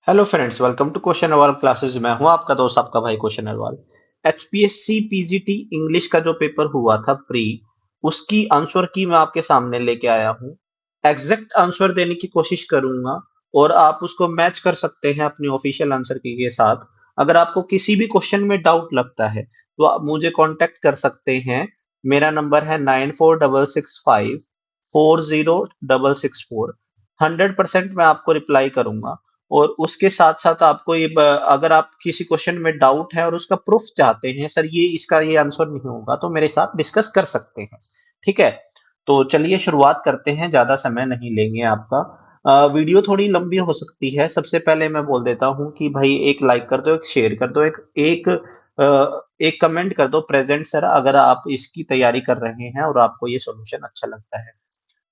Hello friends, welcome to question Awal classes. मैं हूं आपका दोस्त, आपका भाई question Awal. HPSC PGT English का जो पेपर हुआ था प्री, उसकी आंसर की मैं आपके सामने लेके आया हूं। एग्जैक्ट आंसर देने की कोशिश करूंगा और आप उसको मैच कर सकते हैं अपनी ऑफिशियल आंसर की के साथ। अगर आपको किसी भी क्वेश्चन में डाउट लगता है तो आप मुझे कांटेक्ट कर सकते हैं। मेरा नंबर है 9466540664। 100% मैं आपको रिप्लाई करूंगा। और उसके साथ साथ आपको अगर आप किसी क्वेश्चन में डाउट है और उसका प्रूफ चाहते हैं, सर ये इसका ये आंसर नहीं होगा, तो मेरे साथ डिस्कस कर सकते हैं। ठीक है, तो चलिए शुरुआत करते हैं, ज्यादा समय नहीं लेंगे आपका। वीडियो थोड़ी लंबी हो सकती है। सबसे पहले मैं बोल देता हूं कि भाई एक लाइक कर दो, एक शेयर कर दो, एक कमेंट कर दो प्रेजेंट सर, अगर आप इसकी तैयारी कर रहे हैं और आपको ये सॉल्यूशन अच्छा लगता है।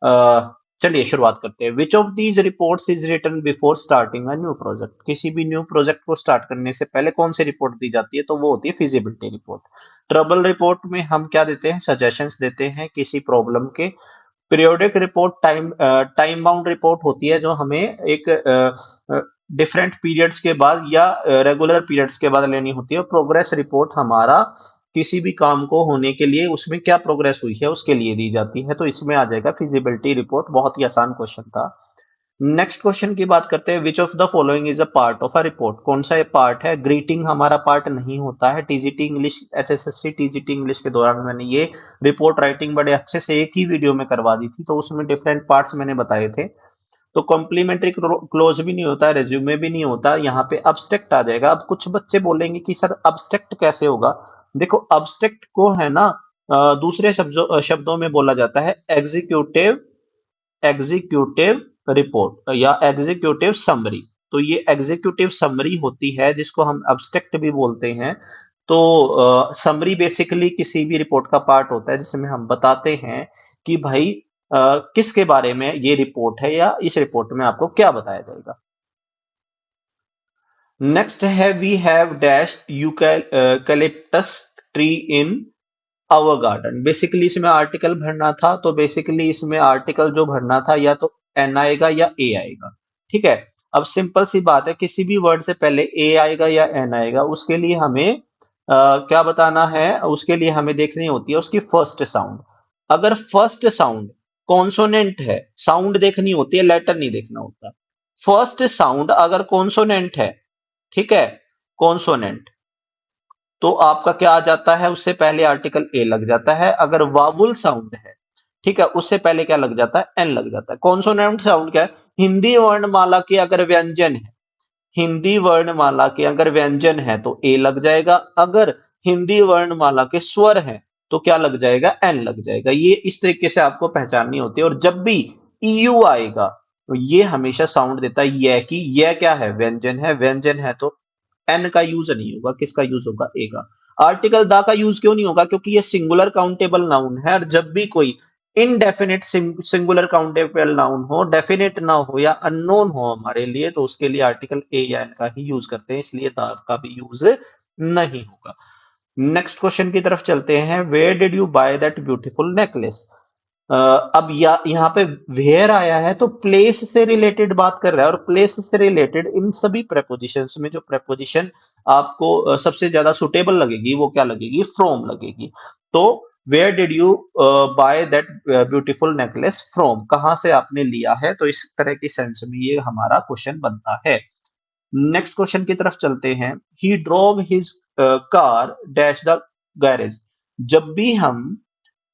अ, चलिए शुरुआत करते हैं। Which of these reports is written before starting a new project? किसी भी न्यू प्रोजेक्ट को स्टार्ट करने से पहले कौन सी रिपोर्ट दी जाती है? तो वो होती है फिजिबिलिटी रिपोर्ट। ट्रबल रिपोर्ट में हम क्या देते हैं? सजेशंस देते हैं किसी प्रॉब्लम के। Periodic report time bound report होती है, जो हमें एक डिफरेंट पीरियड्स के बाद या रेगुलर पीरियड्स के बाद लेनी होती है। और प्रोग्रेस रिपोर्ट हमारा किसी भी काम को होने के लिए उसमें क्या प्रोग्रेस हुई है उसके लिए दी जाती है। तो इसमें आ जाएगा फिजिबिलिटी रिपोर्ट। बहुत ही आसान क्वेश्चन था। नेक्स्ट क्वेश्चन की बात करते हैं। Which of the following is a part of a report? कौन सा ये पार्ट है? ग्रीटिंग हमारा पार्ट नहीं होता है। TGT English, HSSC TGT English के दौरान मैंने ये रिपोर्ट राइटिंग बड़े अच्छे से एक ही वीडियो में करवा दी थी, तो उसमें डिफरेंट पार्ट्स मैंने बताए थे। तो कॉम्प्लीमेंट्री क्लोज भी नहीं होता, रेज्यूमे भी नहीं होता, यहाँ पे अब्स्ट्रैक्ट आ जाएगा। अब कुछ बच्चे बोलेंगे कि सर अब्स्ट्रैक्ट कैसे होगा? देखो, अब्स्ट्रैक्ट को है ना, दूसरे शब्दों में बोला जाता है एग्जीक्यूटिव एग्जीक्यूटिव रिपोर्ट या एग्जीक्यूटिव समरी। तो ये एग्जीक्यूटिव समरी होती है, जिसको हम अब्स्ट्रैक्ट भी बोलते हैं। तो समरी बेसिकली किसी भी रिपोर्ट का पार्ट होता है, जिसमें हम बताते हैं कि भाई किसके बारे में ये रिपोर्ट है या इस रिपोर्ट में आपको क्या बताया जाएगा। नेक्स्ट है we have dash eucalyptus tree in our garden. Basically इसमें आर्टिकल भरना था, तो बेसिकली इसमें आर्टिकल जो भरना था या तो एन आएगा या ए आएगा। ठीक है, अब सिंपल सी बात है, किसी भी वर्ड से पहले ए आएगा या एन आएगा, उसके लिए हमें क्या बताना है? उसके लिए हमें देखनी होती है उसकी फर्स्ट साउंड। अगर फर्स्ट साउंड कॉन्सोनेंट है, साउंड देखनी होती है, लेटर नहीं देखना होता। फर्स्ट साउंड अगर कॉन्सोनेंट है, ठीक है, कॉन्सोनेंट, तो आपका क्या आ जाता है? उससे पहले आर्टिकल ए लग जाता है। अगर वावुल साउंड है, ठीक है, उससे पहले क्या लग जाता है? एन लग जाता है। कॉन्सोनेंट साउंड क्या है? हिंदी वर्णमाला के अगर व्यंजन है, हिंदी वर्णमाला के अगर व्यंजन है तो ए लग जाएगा। अगर हिंदी वर्णमाला के स्वर हैं तो क्या लग जाएगा? एन लग जाएगा। ये इस तरीके से आपको पहचाननी होती है। और जब भी ईयू आएगा तो ये हमेशा साउंड देता है ये की। यह क्या है? व्यंजन है। व्यंजन है तो एन का यूज नहीं होगा, किसका यूज होगा? ए का। आर्टिकल दा का यूज क्यों नहीं होगा? क्योंकि ये सिंगुलर काउंटेबल नाउन है, और जब भी कोई इनडेफिनिट सिंगुलर काउंटेबल नाउन हो, डेफिनेट ना हो या अननोन हो हमारे लिए, तो उसके लिए आर्टिकल ए या एन का ही यूज करते हैं, इसलिए दा का भी यूज नहीं होगा। नेक्स्ट क्वेश्चन की तरफ चलते हैं। Where did you buy that beautiful necklace? अब यहाँ पे वेयर आया है तो प्लेस से रिलेटेड बात कर रहा है, और प्लेस से रिलेटेड इन सभी प्रेपोजिशंस में जो प्रेपोजिशन आपको सबसे ज्यादा सुटेबल लगेगी वो क्या लगेगी? फ्रॉम लगेगी। तो where did you buy that beautiful necklace from? कहां से आपने लिया है? तो इस तरह की सेंस में ये हमारा क्वेश्चन बनता है। नेक्स्ट क्वेश्चन की तरफ चलते हैं। He drove his car dash the garage. जब भी हम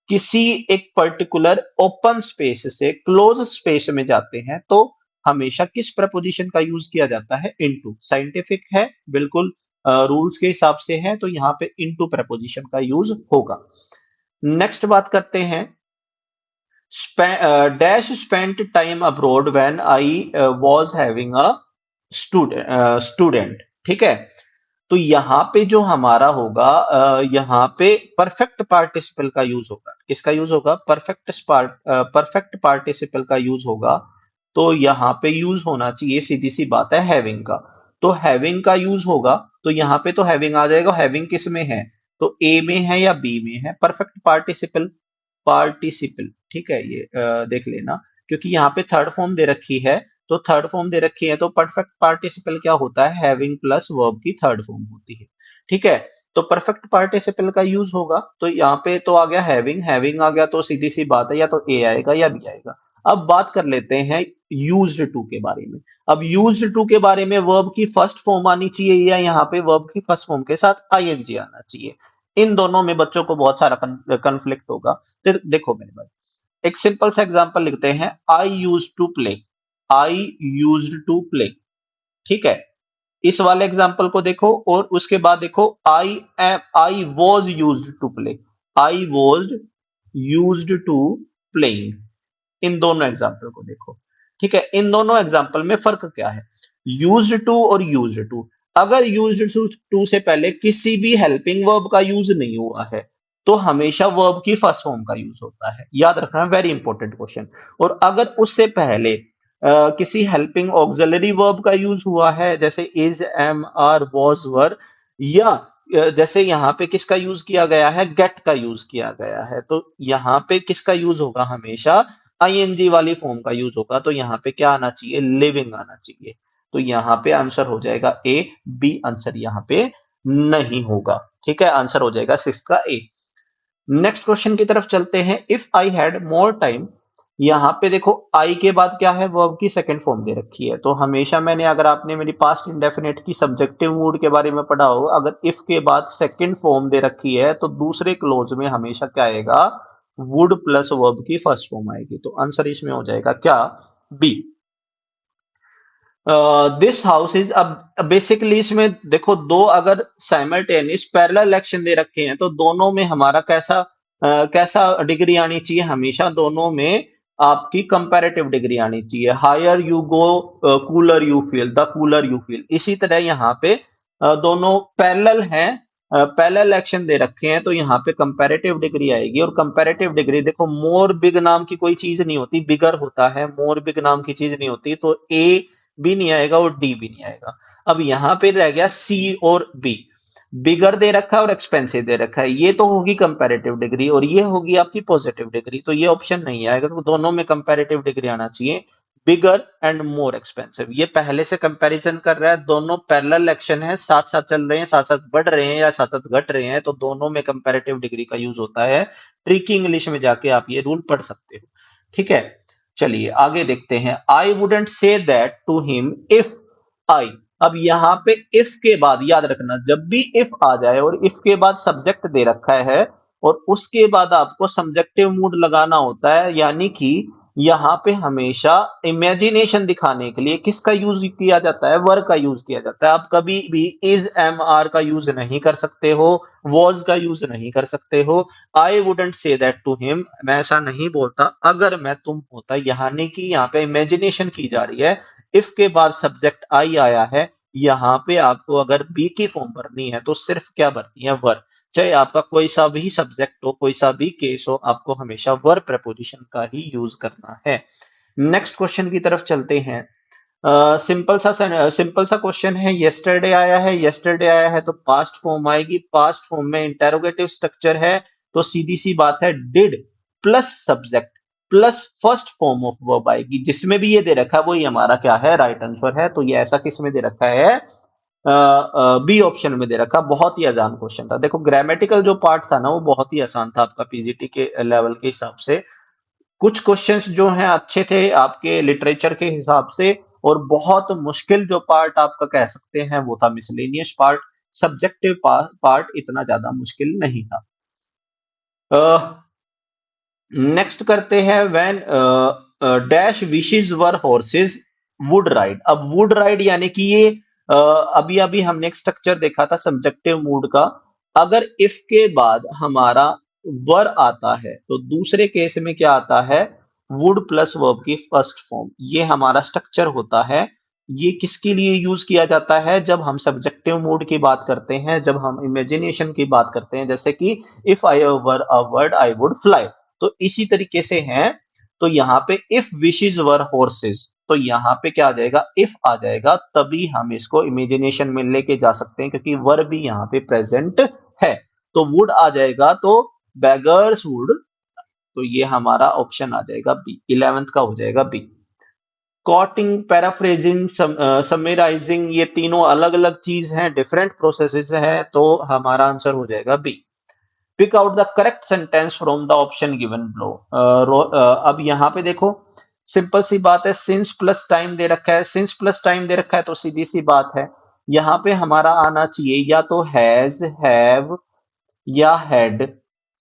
किसी एक पर्टिकुलर ओपन स्पेस से क्लोज स्पेस में जाते हैं तो हमेशा किस प्रपोजिशन का यूज किया जाता है? इनटू। साइंटिफिक है, बिल्कुल रूल्स के हिसाब से है, तो यहाँ पे इनटू प्रपोजिशन का यूज होगा। नेक्स्ट बात करते हैं। Dash spent time abroad when I was having a student. ठीक है, तो यहाँ पे जो हमारा होगा, यहाँ पे परफेक्ट पार्टिसिपल का यूज होगा। किसका यूज होगा? परफेक्ट पार्टिसिपल का यूज होगा। तो यहाँ पे यूज होना चाहिए, सीधी सी बात है, हैविंग का। तो हैविंग का यूज होगा, तो यहाँ पे तो हैविंग आ जाएगा। हैविंग किस में है? तो ए में है या बी में है? परफेक्ट पार्टिसिपल, पार्टिसिपल, ठीक है, ये देख लेना, क्योंकि यहाँ पे थर्ड फॉर्म दे रखी है। तो थर्ड फॉर्म दे रखी है, तो परफेक्ट पार्टिसिपल क्या होता है, हैविंग प्लस वर्ब की थर्ड फॉर्म होती है। ठीक है, तो परफेक्ट पार्टिसिपल का यूज होगा, तो यहाँ पे तो आ गया हैविंग, हैविंग आ गया तो सीधी सी बात है या तो ए आएगा या बी आएगा। अब बात कर लेते हैं यूज्ड टू के बारे में। अब यूज्ड टू के बारे में वर्ब की फर्स्ट फॉर्म आनी चाहिए या यहाँ पे वर्ब की फर्स्ट फॉर्म के साथ आईएनजी आना चाहिए। इन दोनों में बच्चों को बहुत सारा कंफ्लिक्ट होगा। तो देखो मेरे भाई, एक सिंपल सा एग्जांपल लिखते हैं, I use to play, I used to play. ठीक है, इस वाले एग्जांपल को देखो और उसके बाद देखो, I was used to play, I was used to playing. इन दोनों एग्जाम्पल को देखो। ठीक है, इन दोनों एग्जाम्पल में फर्क क्या है, यूज्ड टू और यूज्ड टू। अगर यूज्ड टू से पहले किसी भी हेल्पिंग वर्ब का यूज नहीं हुआ है तो हमेशा वर्ब की फर्स्ट फॉर्म का यूज होता है, याद रखना, वेरी इंपॉर्टेंट क्वेश्चन। और अगर उससे पहले किसी हेल्पिंग ऑक्सिलरी वर्ब का यूज हुआ है, जैसे इज, एम, आर, वॉज, वर, या जैसे यहाँ पे किसका यूज किया गया है, गेट का यूज किया गया है, तो यहाँ पे किसका यूज होगा, हमेशा आईएनजी वाली फॉर्म का यूज होगा। तो यहाँ पे क्या आना चाहिए, लिविंग आना चाहिए। तो यहाँ पे आंसर हो जाएगा ए, बी आंसर यहाँ पे नहीं होगा। ठीक है, आंसर हो जाएगा सिक्स का ए। नेक्स्ट क्वेश्चन की तरफ चलते हैं, if I had more time. यहाँ पे देखो आई के बाद क्या है, वर्ब की सेकंड फॉर्म दे रखी है। तो हमेशा मैंने, अगर आपने मेरी पास्ट इंडेफिनिट की सब्जेक्टिव मूड के बारे में पढ़ा हो, अगर इफ के बाद सेकंड फॉर्म दे रखी है तो दूसरे क्लोज में हमेशा क्या आएगा, वुड प्लस वर्ब की फर्स्ट फॉर्म आएगी। तो आंसर इसमें हो जाएगा क्या, बी। दिस हाउस इज, अब बेसिकली इसमें देखो दो अगर साइमल्टेनियस पैरेलल एक्शन दे रखे हैं तो दोनों में हमारा कैसा डिग्री आनी चाहिए, हमेशा दोनों में आपकी कंपैरेटिव डिग्री आनी चाहिए। Higher you go cooler you feel, the cooler you feel. इसी तरह यहाँ पे दोनों पैरेलल हैं, पैरेलल एक्शन दे रखे हैं, तो यहाँ पे कंपैरेटिव डिग्री आएगी। और कंपैरेटिव डिग्री देखो, मोर बिग नाम की कोई चीज नहीं होती, बिगर होता है, मोर बिग नाम की चीज नहीं होती। तो ए भी नहीं आएगा और डी भी नहीं आएगा। अब यहां पे रह गया सी और बी, बिगर दे रखा है और एक्सपेंसिव दे रखा है, ये तो होगी कंपैरेटिव डिग्री और ये होगी आपकी पॉजिटिव डिग्री, तो ये ऑप्शन नहीं आएगा। तो दोनों में कंपैरेटिव डिग्री आना चाहिए, बिगर एंड मोर एक्सपेंसिव। ये पहले से कंपैरिजन कर रहा है, दोनों पैरेलल एक्शन है, साथ साथ चल रहे हैं, साथ साथ बढ़ रहे हैं या साथ साथ घट रहे हैं, तो दोनों में कंपैरेटिव डिग्री का यूज होता है। ट्रिकी इंग्लिश में जाके आप ये रूल पढ़ सकते हो। ठीक है, चलिए आगे देखते हैं, I wouldn't say that to him if I. अब यहां पे इफ के बाद याद रखना, जब भी इफ आ जाए और इफ के बाद सब्जेक्ट दे रखा है और उसके बाद आपको सब्जेक्टिव मूड लगाना होता है, यानी कि यहाँ पे हमेशा इमेजिनेशन दिखाने के लिए किसका यूज किया जाता है, वर का यूज किया जाता है। आप कभी भी इज, एम, आर का यूज नहीं कर सकते हो, वॉज का यूज नहीं कर सकते हो। I wouldn't say that to him, मैं ऐसा नहीं बोलता अगर मैं तुम होता, यानी कि यहाँ पे इमेजिनेशन की जा रही है। इफ के बाद सब्जेक्ट आई आया है, यहाँ पे आपको अगर बी की फॉर्म भरनी है तो सिर्फ क्या भरनी है, वर। चाहे आपका कोई सा भी सब्जेक्ट हो, कोई सा भी केस हो, आपको हमेशा वर प्रपोजिशन का ही यूज करना है। नेक्स्ट क्वेश्चन की तरफ चलते हैं। सिंपल सा क्वेश्चन है, यस्टरडे आया है, यस्टरडे आया है तो पास्ट फॉर्म आएगी, पास्ट फॉर्म में इंटेरोगेटिव स्ट्रक्चर है, तो सीधी सी बात है, did plus subject plus first form of verb आएगी। जिसमें भी ये दे रखा है वही हमारा क्या है, राइट आंसर है। तो ये ऐसा किस में दे रखा है, बी ऑप्शन में दे रखा। बहुत ही आसान क्वेश्चन था, देखो ग्रामेटिकल जो पार्ट था ना वो बहुत ही आसान था आपका पीजीटी के लेवल के हिसाब से। कुछ क्वेश्चंस जो हैं अच्छे थे आपके लिटरेचर के हिसाब से, और बहुत मुश्किल जो पार्ट आपका कह सकते हैं वो था मिसलेनियस पार्ट। सब्जेक्टिव पार्ट इतना ज्यादा मुश्किल नहीं था। नेक्स्ट करते हैं, when dash wishes were horses would ride. अब वुड राइड यानी कि ये अभी अभी हमने एक स्ट्रक्चर देखा था सब्जेक्टिव मूड का। अगर इफ के बाद हमारा वर आता है तो दूसरे केस में क्या आता है, वुड प्लस वर्ब की फर्स्ट फॉर्म, ये हमारा स्ट्रक्चर होता है। ये किसके लिए यूज किया जाता है, जब हम सब्जेक्टिव मूड की बात करते हैं, जब हम इमेजिनेशन की बात करते हैं, जैसे कि if I were a word I would fly. तो इसी तरीके से है। तो यहाँ पे इफ विशेस वर हॉर्सेस, तो यहाँ पे क्या आ जाएगा, इफ आ जाएगा, तभी हम इसको इमेजिनेशन में लेके जा सकते हैं क्योंकि वर भी यहाँ पे प्रेजेंट है। तो वुड आ जाएगा, तो बेगर्स वुड, तो ये हमारा ऑप्शन आ जाएगा बी, 11th का हो जाएगा बी। कॉटिंग, पैराफ्रेजिंग, समराइजिंग, ये तीनों अलग अलग चीज हैं, डिफरेंट प्रोसेसेस हैं, तो हमारा आंसर हो जाएगा B. Pick out the correct sentence from the option given below. अब यहाँ पे देखो, सिंपल सी बात है, सिंस प्लस टाइम दे रखा है, सिंस प्लस टाइम दे रखा है तो सीधी सी बात है, यहाँ पे हमारा आना चाहिए या तो हैज, हैव या हैड।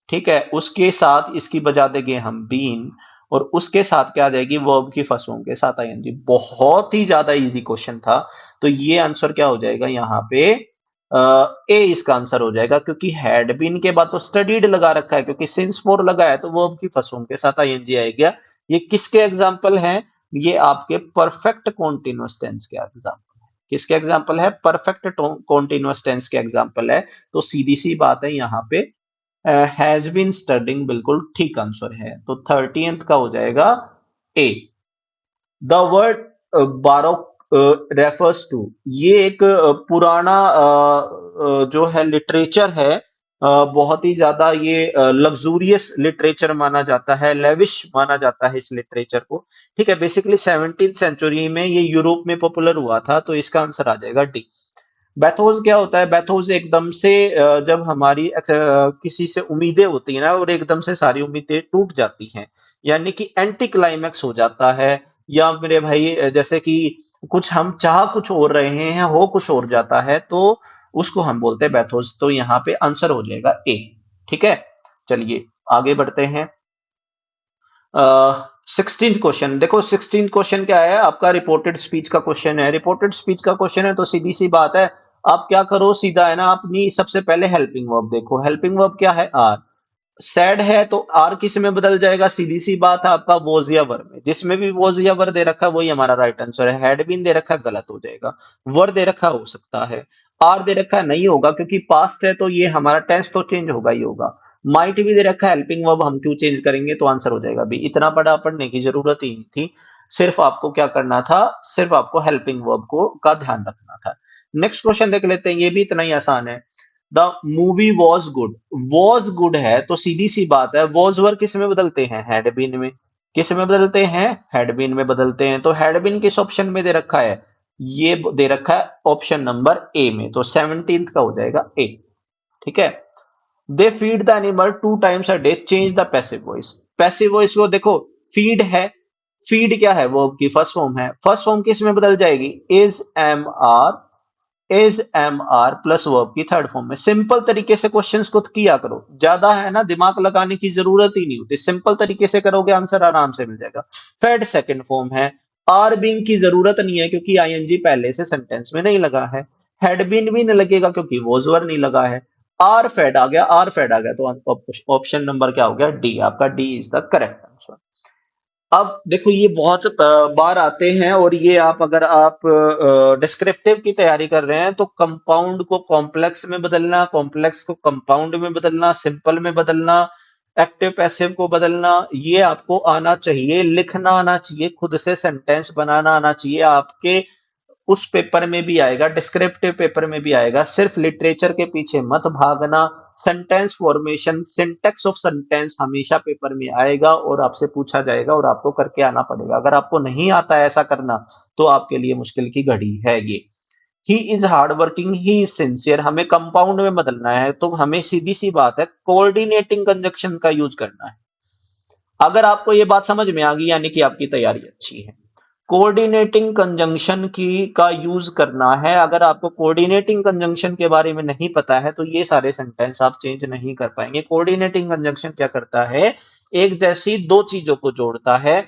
ठीक है, उसके साथ इसकी बजा देंगे हम बीन, और उसके साथ क्या आ जाएगी, वर्ब की फर्स्ट फॉर्म के साथ आईएनजी। बहुत ही ज्यादा इजी क्वेश्चन था, तो ये आंसर क्या हो जाएगा यहाँ पे, ए इसका आंसर हो जाएगा, क्योंकि हैड बीन के बाद तो स्टडीड लगा रखा है, क्योंकि सिंस फोर लगा है तो वर्ब की फर्स्ट फॉर्म के साथ आईएनजी आएगा। ये किसके एग्जाम्पल हैं, ये आपके परफेक्ट कॉन्टिन्यूअस टेंस के एग्जाम्पल है। किसके एग्जाम्पल है, परफेक्ट कॉन्टिन्यूअस टेंस के एग्जाम्पल है। तो सीधी सी बात है, यहाँ पे हैज बीन स्टडिंग बिल्कुल ठीक आंसर है, तो 30th का हो जाएगा ए। द वर्ड बारो रेफर्स टू, ये एक पुराना जो है लिटरेचर है, बहुत ही ज्यादा ये लग्जूरियस लिटरेचर माना जाता है, लेविश माना जाता है इस लिटरेचर को। ठीक है, बेसिकली 17th सेंचुरी में ये यूरोप में पॉपुलर हुआ था, तो इसका आंसर आ जाएगा डी। बैथोस क्या होता है, बैथोस एकदम से जब हमारी किसी से उम्मीदें होती है ना, और एकदम से सारी उम्मीदें टूट जाती हैं, यानी कि एंटी क्लाइमैक्स हो जाता है, या मेरे भाई जैसे कि कुछ हम चाह कुछ और रहे हैं, हो कुछ और जाता है, तो उसको हम बोलते हैं बैथोस। तो यहाँ पे आंसर हो जाएगा ए। ठीक है, चलिए आगे बढ़ते हैं। 16th क्वेश्चन देखो, 16th क्वेश्चन क्या है आपका, रिपोर्टेड स्पीच का क्वेश्चन है। रिपोर्टेड स्पीच का क्वेश्चन है तो सीधी सी बात है, आप क्या करो, सीधा है ना, अपनी सबसे पहले हेल्पिंग वर्ब देखो। हेल्पिंग वर्ब क्या है, आर। सैड है तो आर किस में बदल जाएगा, सीधी सी बात है, आपका वॉज या वर में। जिसमें भी वॉज या वर दे रखा है वही हमारा राइट आंसर है। हैड बीन दे रखा है, गलत हो जाएगा। वर दे रखा हो सकता है, आर दे रखा नहीं होगा, क्योंकि पास्ट है तो ये हमारा टेंस तो चेंज होगा ही होगा। माइट भी दे रखा है, हेल्पिंग वर्ब हम क्यों चेंज करेंगे, तो आंसर हो जाएगा बी। इतना बड़ा पढ़ने की जरूरत ही नहीं थी, सिर्फ आपको क्या करना था, सिर्फ आपको हेल्पिंग वर्ब को का ध्यान रखना था। नेक्स्ट क्वेश्चन देख लेते हैं, ये भी इतना ही आसान है। The movie was good, was good है तो सीधी सी बात है, वॉज वर किस में बदलते हैं, हैड बीन में। किस में बदलते हैं, हैड बीन में बदलते हैं। तो हैड बीन किस ऑप्शन में दे रखा है, ये दे रखा है ऑप्शन नंबर ए में, तो 17th का हो जाएगा ए। ठीक है, they feed the animal 2 times a day, change the passive voice. Passive voice को देखो, फीड है, फीड क्या है, वो की फर्स्ट फॉर्म है, फर्स्ट फॉर्म किस में बदल जाएगी, is am are, is am are plus verb की थर्ड फॉर्म में। सिंपल तरीके से क्वेश्चंस को किया करो, ज्यादा है ना दिमाग लगाने की जरूरत ही नहीं होती, सिंपल तरीके से करोगे आंसर आराम से मिल जाएगा। फेड सेकंड फॉर्म है, आर बीइंग की जरूरत नहीं है क्योंकि आईएनजी पहले से सेंटेंस में नहीं लगा है। हैड बीन भी नहीं लगेगा क्योंकि वॉज वर नहीं लगा है। आर फेड आ गया, आर फेड आ गया, तो ऑप्शन नंबर क्या हो गया, डी। आपका D is the correct answer. अब देखो, ये बहुत बार आते हैं, और ये आप अगर आप डिस्क्रिप्टिव की तैयारी कर रहे हैं तो कंपाउंड को कॉम्प्लेक्स में बदलना, कॉम्प्लेक्स को कंपाउंड में बदलना, सिंपल में बदलना, एक्टिव पैसिव को बदलना, ये आपको आना चाहिए, लिखना आना चाहिए, खुद से सेंटेंस बनाना आना चाहिए। आपके उस पेपर में भी आएगा, डिस्क्रिप्टिव पेपर में भी आएगा, सिर्फ लिटरेचर के पीछे मत भागना। Sentence formation, syntax of sentence हमेशा पेपर में आएगा और आपसे पूछा जाएगा और आपको करके आना पड़ेगा। अगर आपको नहीं आता है ऐसा करना तो आपके लिए मुश्किल की घड़ी है ये। He is hard working, he is sincere, हमें कंपाउंड में बदलना है, तो हमें सीधी सी बात है कोऑर्डिनेटिंग कंजक्शन का यूज करना है। अगर आपको ये बात समझ में आ गई यानी कि आपकी तैयारी अच्छी है। कोऑर्डिनेटिंग कंजंक्शन की का यूज करना है। अगर आपको कोऑर्डिनेटिंग कंजंक्शन के बारे में नहीं पता है तो ये सारे सेंटेंस आप चेंज नहीं कर पाएंगे। कोऑर्डिनेटिंग कंजंक्शन क्या करता है, एक जैसी दो चीजों को जोड़ता है।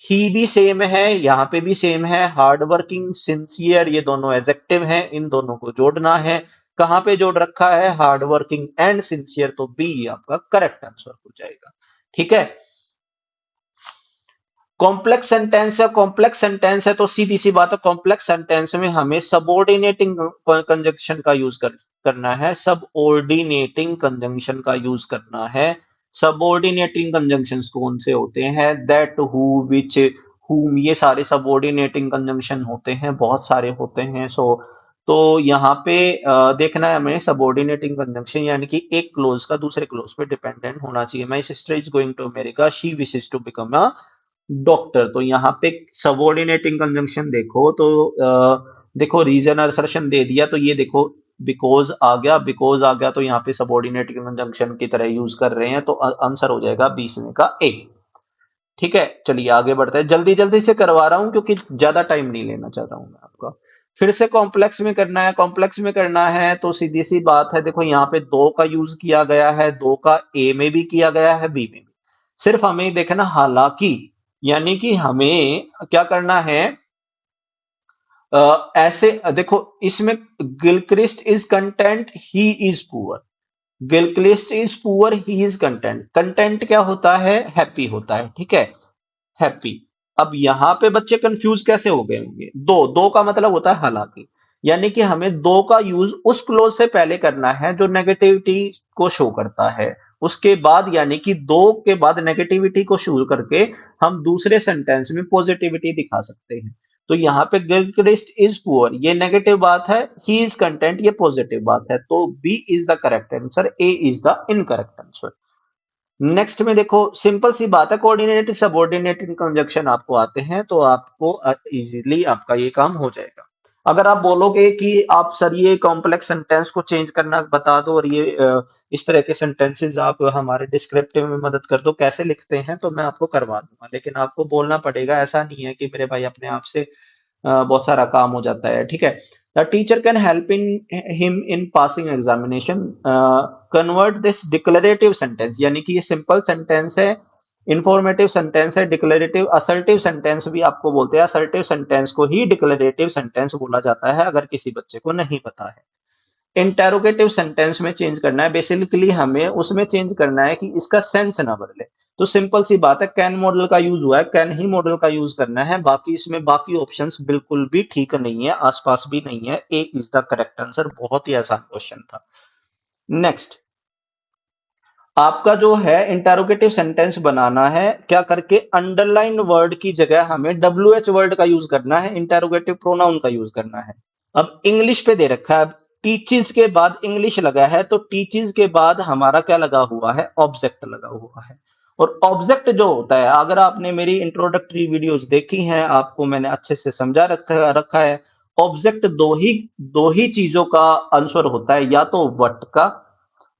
ही भी सेम है, यहाँ पे भी सेम है, हार्ड वर्किंग, सिंसियर, ये दोनों एडजेक्टिव हैं, इन दोनों को जोड़ना है। कहां पे जोड़ रखा है, हार्ड वर्किंग एंड सिंसियर, तो बी आपका करेक्ट आंसर हो जाएगा। ठीक है, कॉम्प्लेक्स सेंटेंस है, कॉम्प्लेक्स सेंटेंस है तो सीधी सी बात है, कॉम्प्लेक्स सेंटेंस में हमें सबऑर्डिनेटिंग कंजंक्शन का यूज करना है, सबऑर्डिनेटिंग कंजंक्शन का यूज करना है। सबऑर्डिनेटिंग कंजंक्शंस कौन से होते हैं, दैट, हु, विच, whom, ये सारे सबऑर्डिनेटिंग कंजंक्शन होते हैं, बहुत सारे होते हैं। तो यहाँ पे देखना है हमें सबऑर्डिनेटिंग कंजंक्शन, यानी कि एक क्लोज का दूसरे क्लोज पे डिपेंडेंट होना चाहिए। My sister is going to America, she wishes to become a doctor, तो यहाँ पे सबऑर्डिनेटिंग कंजंक्शन देखो तो देखो रीजन असर्शन दे दिया, तो ये देखो बिकॉज आ गया, तो यहाँ पे सबऑर्डिनेटिंग कंजंक्शन की तरह यूज कर रहे हैं, तो आंसर हो जाएगा 20 में का ए। ठीक है, चलिए आगे बढ़ते हैं, जल्दी जल्दी से करवा रहा हूं क्योंकि ज्यादा टाइम नहीं लेना चाह रहा हूं मैं आपका। फिर से कॉम्प्लेक्स में करना है, कॉम्प्लेक्स में करना है तो सीधी सी बात है, देखो यहाँ पे दो का यूज किया गया है, दो का ए में भी किया गया है, बी में भी। सिर्फ हमें देखना हालांकि, यानी कि हमें क्या करना है, ऐसे देखो इसमें Gilchrist is content, he is poor. Gilchrist is poor, he is content. Content क्या होता है, हैप्पी होता है, ठीक है, हैप्पी। अब यहां पे बच्चे कंफ्यूज कैसे हो गए होंगे, दो दो का मतलब होता है हालांकि, यानी कि हमें दो का यूज उस क्लोज से पहले करना है जो नेगेटिविटी को शो करता है, उसके बाद यानी कि दो के बाद नेगेटिविटी को शो करके हम दूसरे सेंटेंस में पॉजिटिविटी दिखा सकते हैं। तो यहाँ पे गिलक्रिस्ट इज पुअर ये नेगेटिव बात है, ही इज कंटेंट ये पॉजिटिव बात है, तो B is the correct answer, A is the incorrect answer. Next में देखो सिंपल सी बात है, कोऑर्डिनेट सबऑर्डिनेट कंजक्शन आपको आते हैं तो आपको इजीली आपका ये काम हो जाएगा। अगर आप बोलोगे कि आप सर ये कॉम्प्लेक्स सेंटेंस को चेंज करना बता दो और ये इस तरह के सेंटेंसेस आप हमारे डिस्क्रिप्टिव में मदद कर दो कैसे लिखते हैं, तो मैं आपको करवा दूंगा, लेकिन आपको बोलना पड़ेगा, ऐसा नहीं है कि मेरे भाई अपने आप से बहुत सारा काम हो जाता है, ठीक है। The teacher can help in him in passing examination, convert this declarative sentence, यानी कि ये सिंपल सेंटेंस है, इंफॉर्मेटिव सेंटेंस है, डिक्लेरेटिव असर्टिव सेंटेंस भी आपको बोलते हैं, असर्टिव सेंटेंस को ही डिक्लेरेटिव सेंटेंस बोला जाता है अगर किसी बच्चे को नहीं पता है। इंटेरोगेटिव सेंटेंस में चेंज करना है, बेसिकली हमें उसमें चेंज करना है कि इसका सेंस ना बदले। तो सिंपल सी बात है, कैन मॉडल का यूज हुआ है, कैन ही मॉडल का यूज करना है, बाकी इसमें बाकी ऑप्शंस बिल्कुल भी ठीक नहीं है, आसपास भी नहीं है, ए इज द करेक्ट आंसर। बहुत ही आसान क्वेश्चन था। नेक्स्ट, आपका जो है इंटेरोगेटिव सेंटेंस बनाना है, क्या करके अंडरलाइन वर्ड की जगह हमें डब्ल्यू एच वर्ड का यूज करना है, इंटेरोगेटिव प्रोनाउन का यूज करना है। अब इंग्लिश पे दे रखा है, अब टीचीज के बाद इंग्लिश लगा है, तो टीचीज के बाद हमारा क्या लगा हुआ है, ऑब्जेक्ट लगा हुआ है। और ऑब्जेक्ट जो होता है, अगर आपने मेरी इंट्रोडक्टरी वीडियोस देखी हैं, आपको मैंने अच्छे से समझा रखा रखा है, ऑब्जेक्ट दो ही चीजों का आंसर होता है, या तो वट का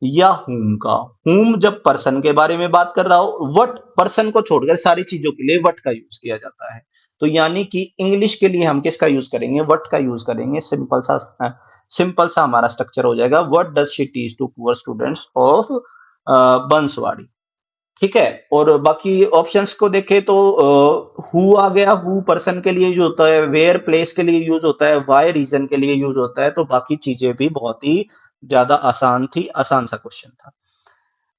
या हुम का। हुम जब पर्सन के बारे में बात कर रहा हो, वट पर्सन को छोड़कर सारी चीजों के लिए वट का यूज किया जाता है। तो यानी कि इंग्लिश के लिए हम किसका यूज करेंगे, वट का यूज करेंगे। सिंपल सा हमारा स्ट्रक्चर हो जाएगा, what does she teach to poor students of Bansawadi. ठीक है, और बाकी ऑप्शंस को देखें तो हु आ गया, हु पर्सन के लिए यूज होता है, वेयर प्लेस के लिए यूज होता है, वाई रीजन के लिए यूज होता है, तो बाकी चीजें भी बहुत ही ज्यादा आसान थी, आसान सा क्वेश्चन था।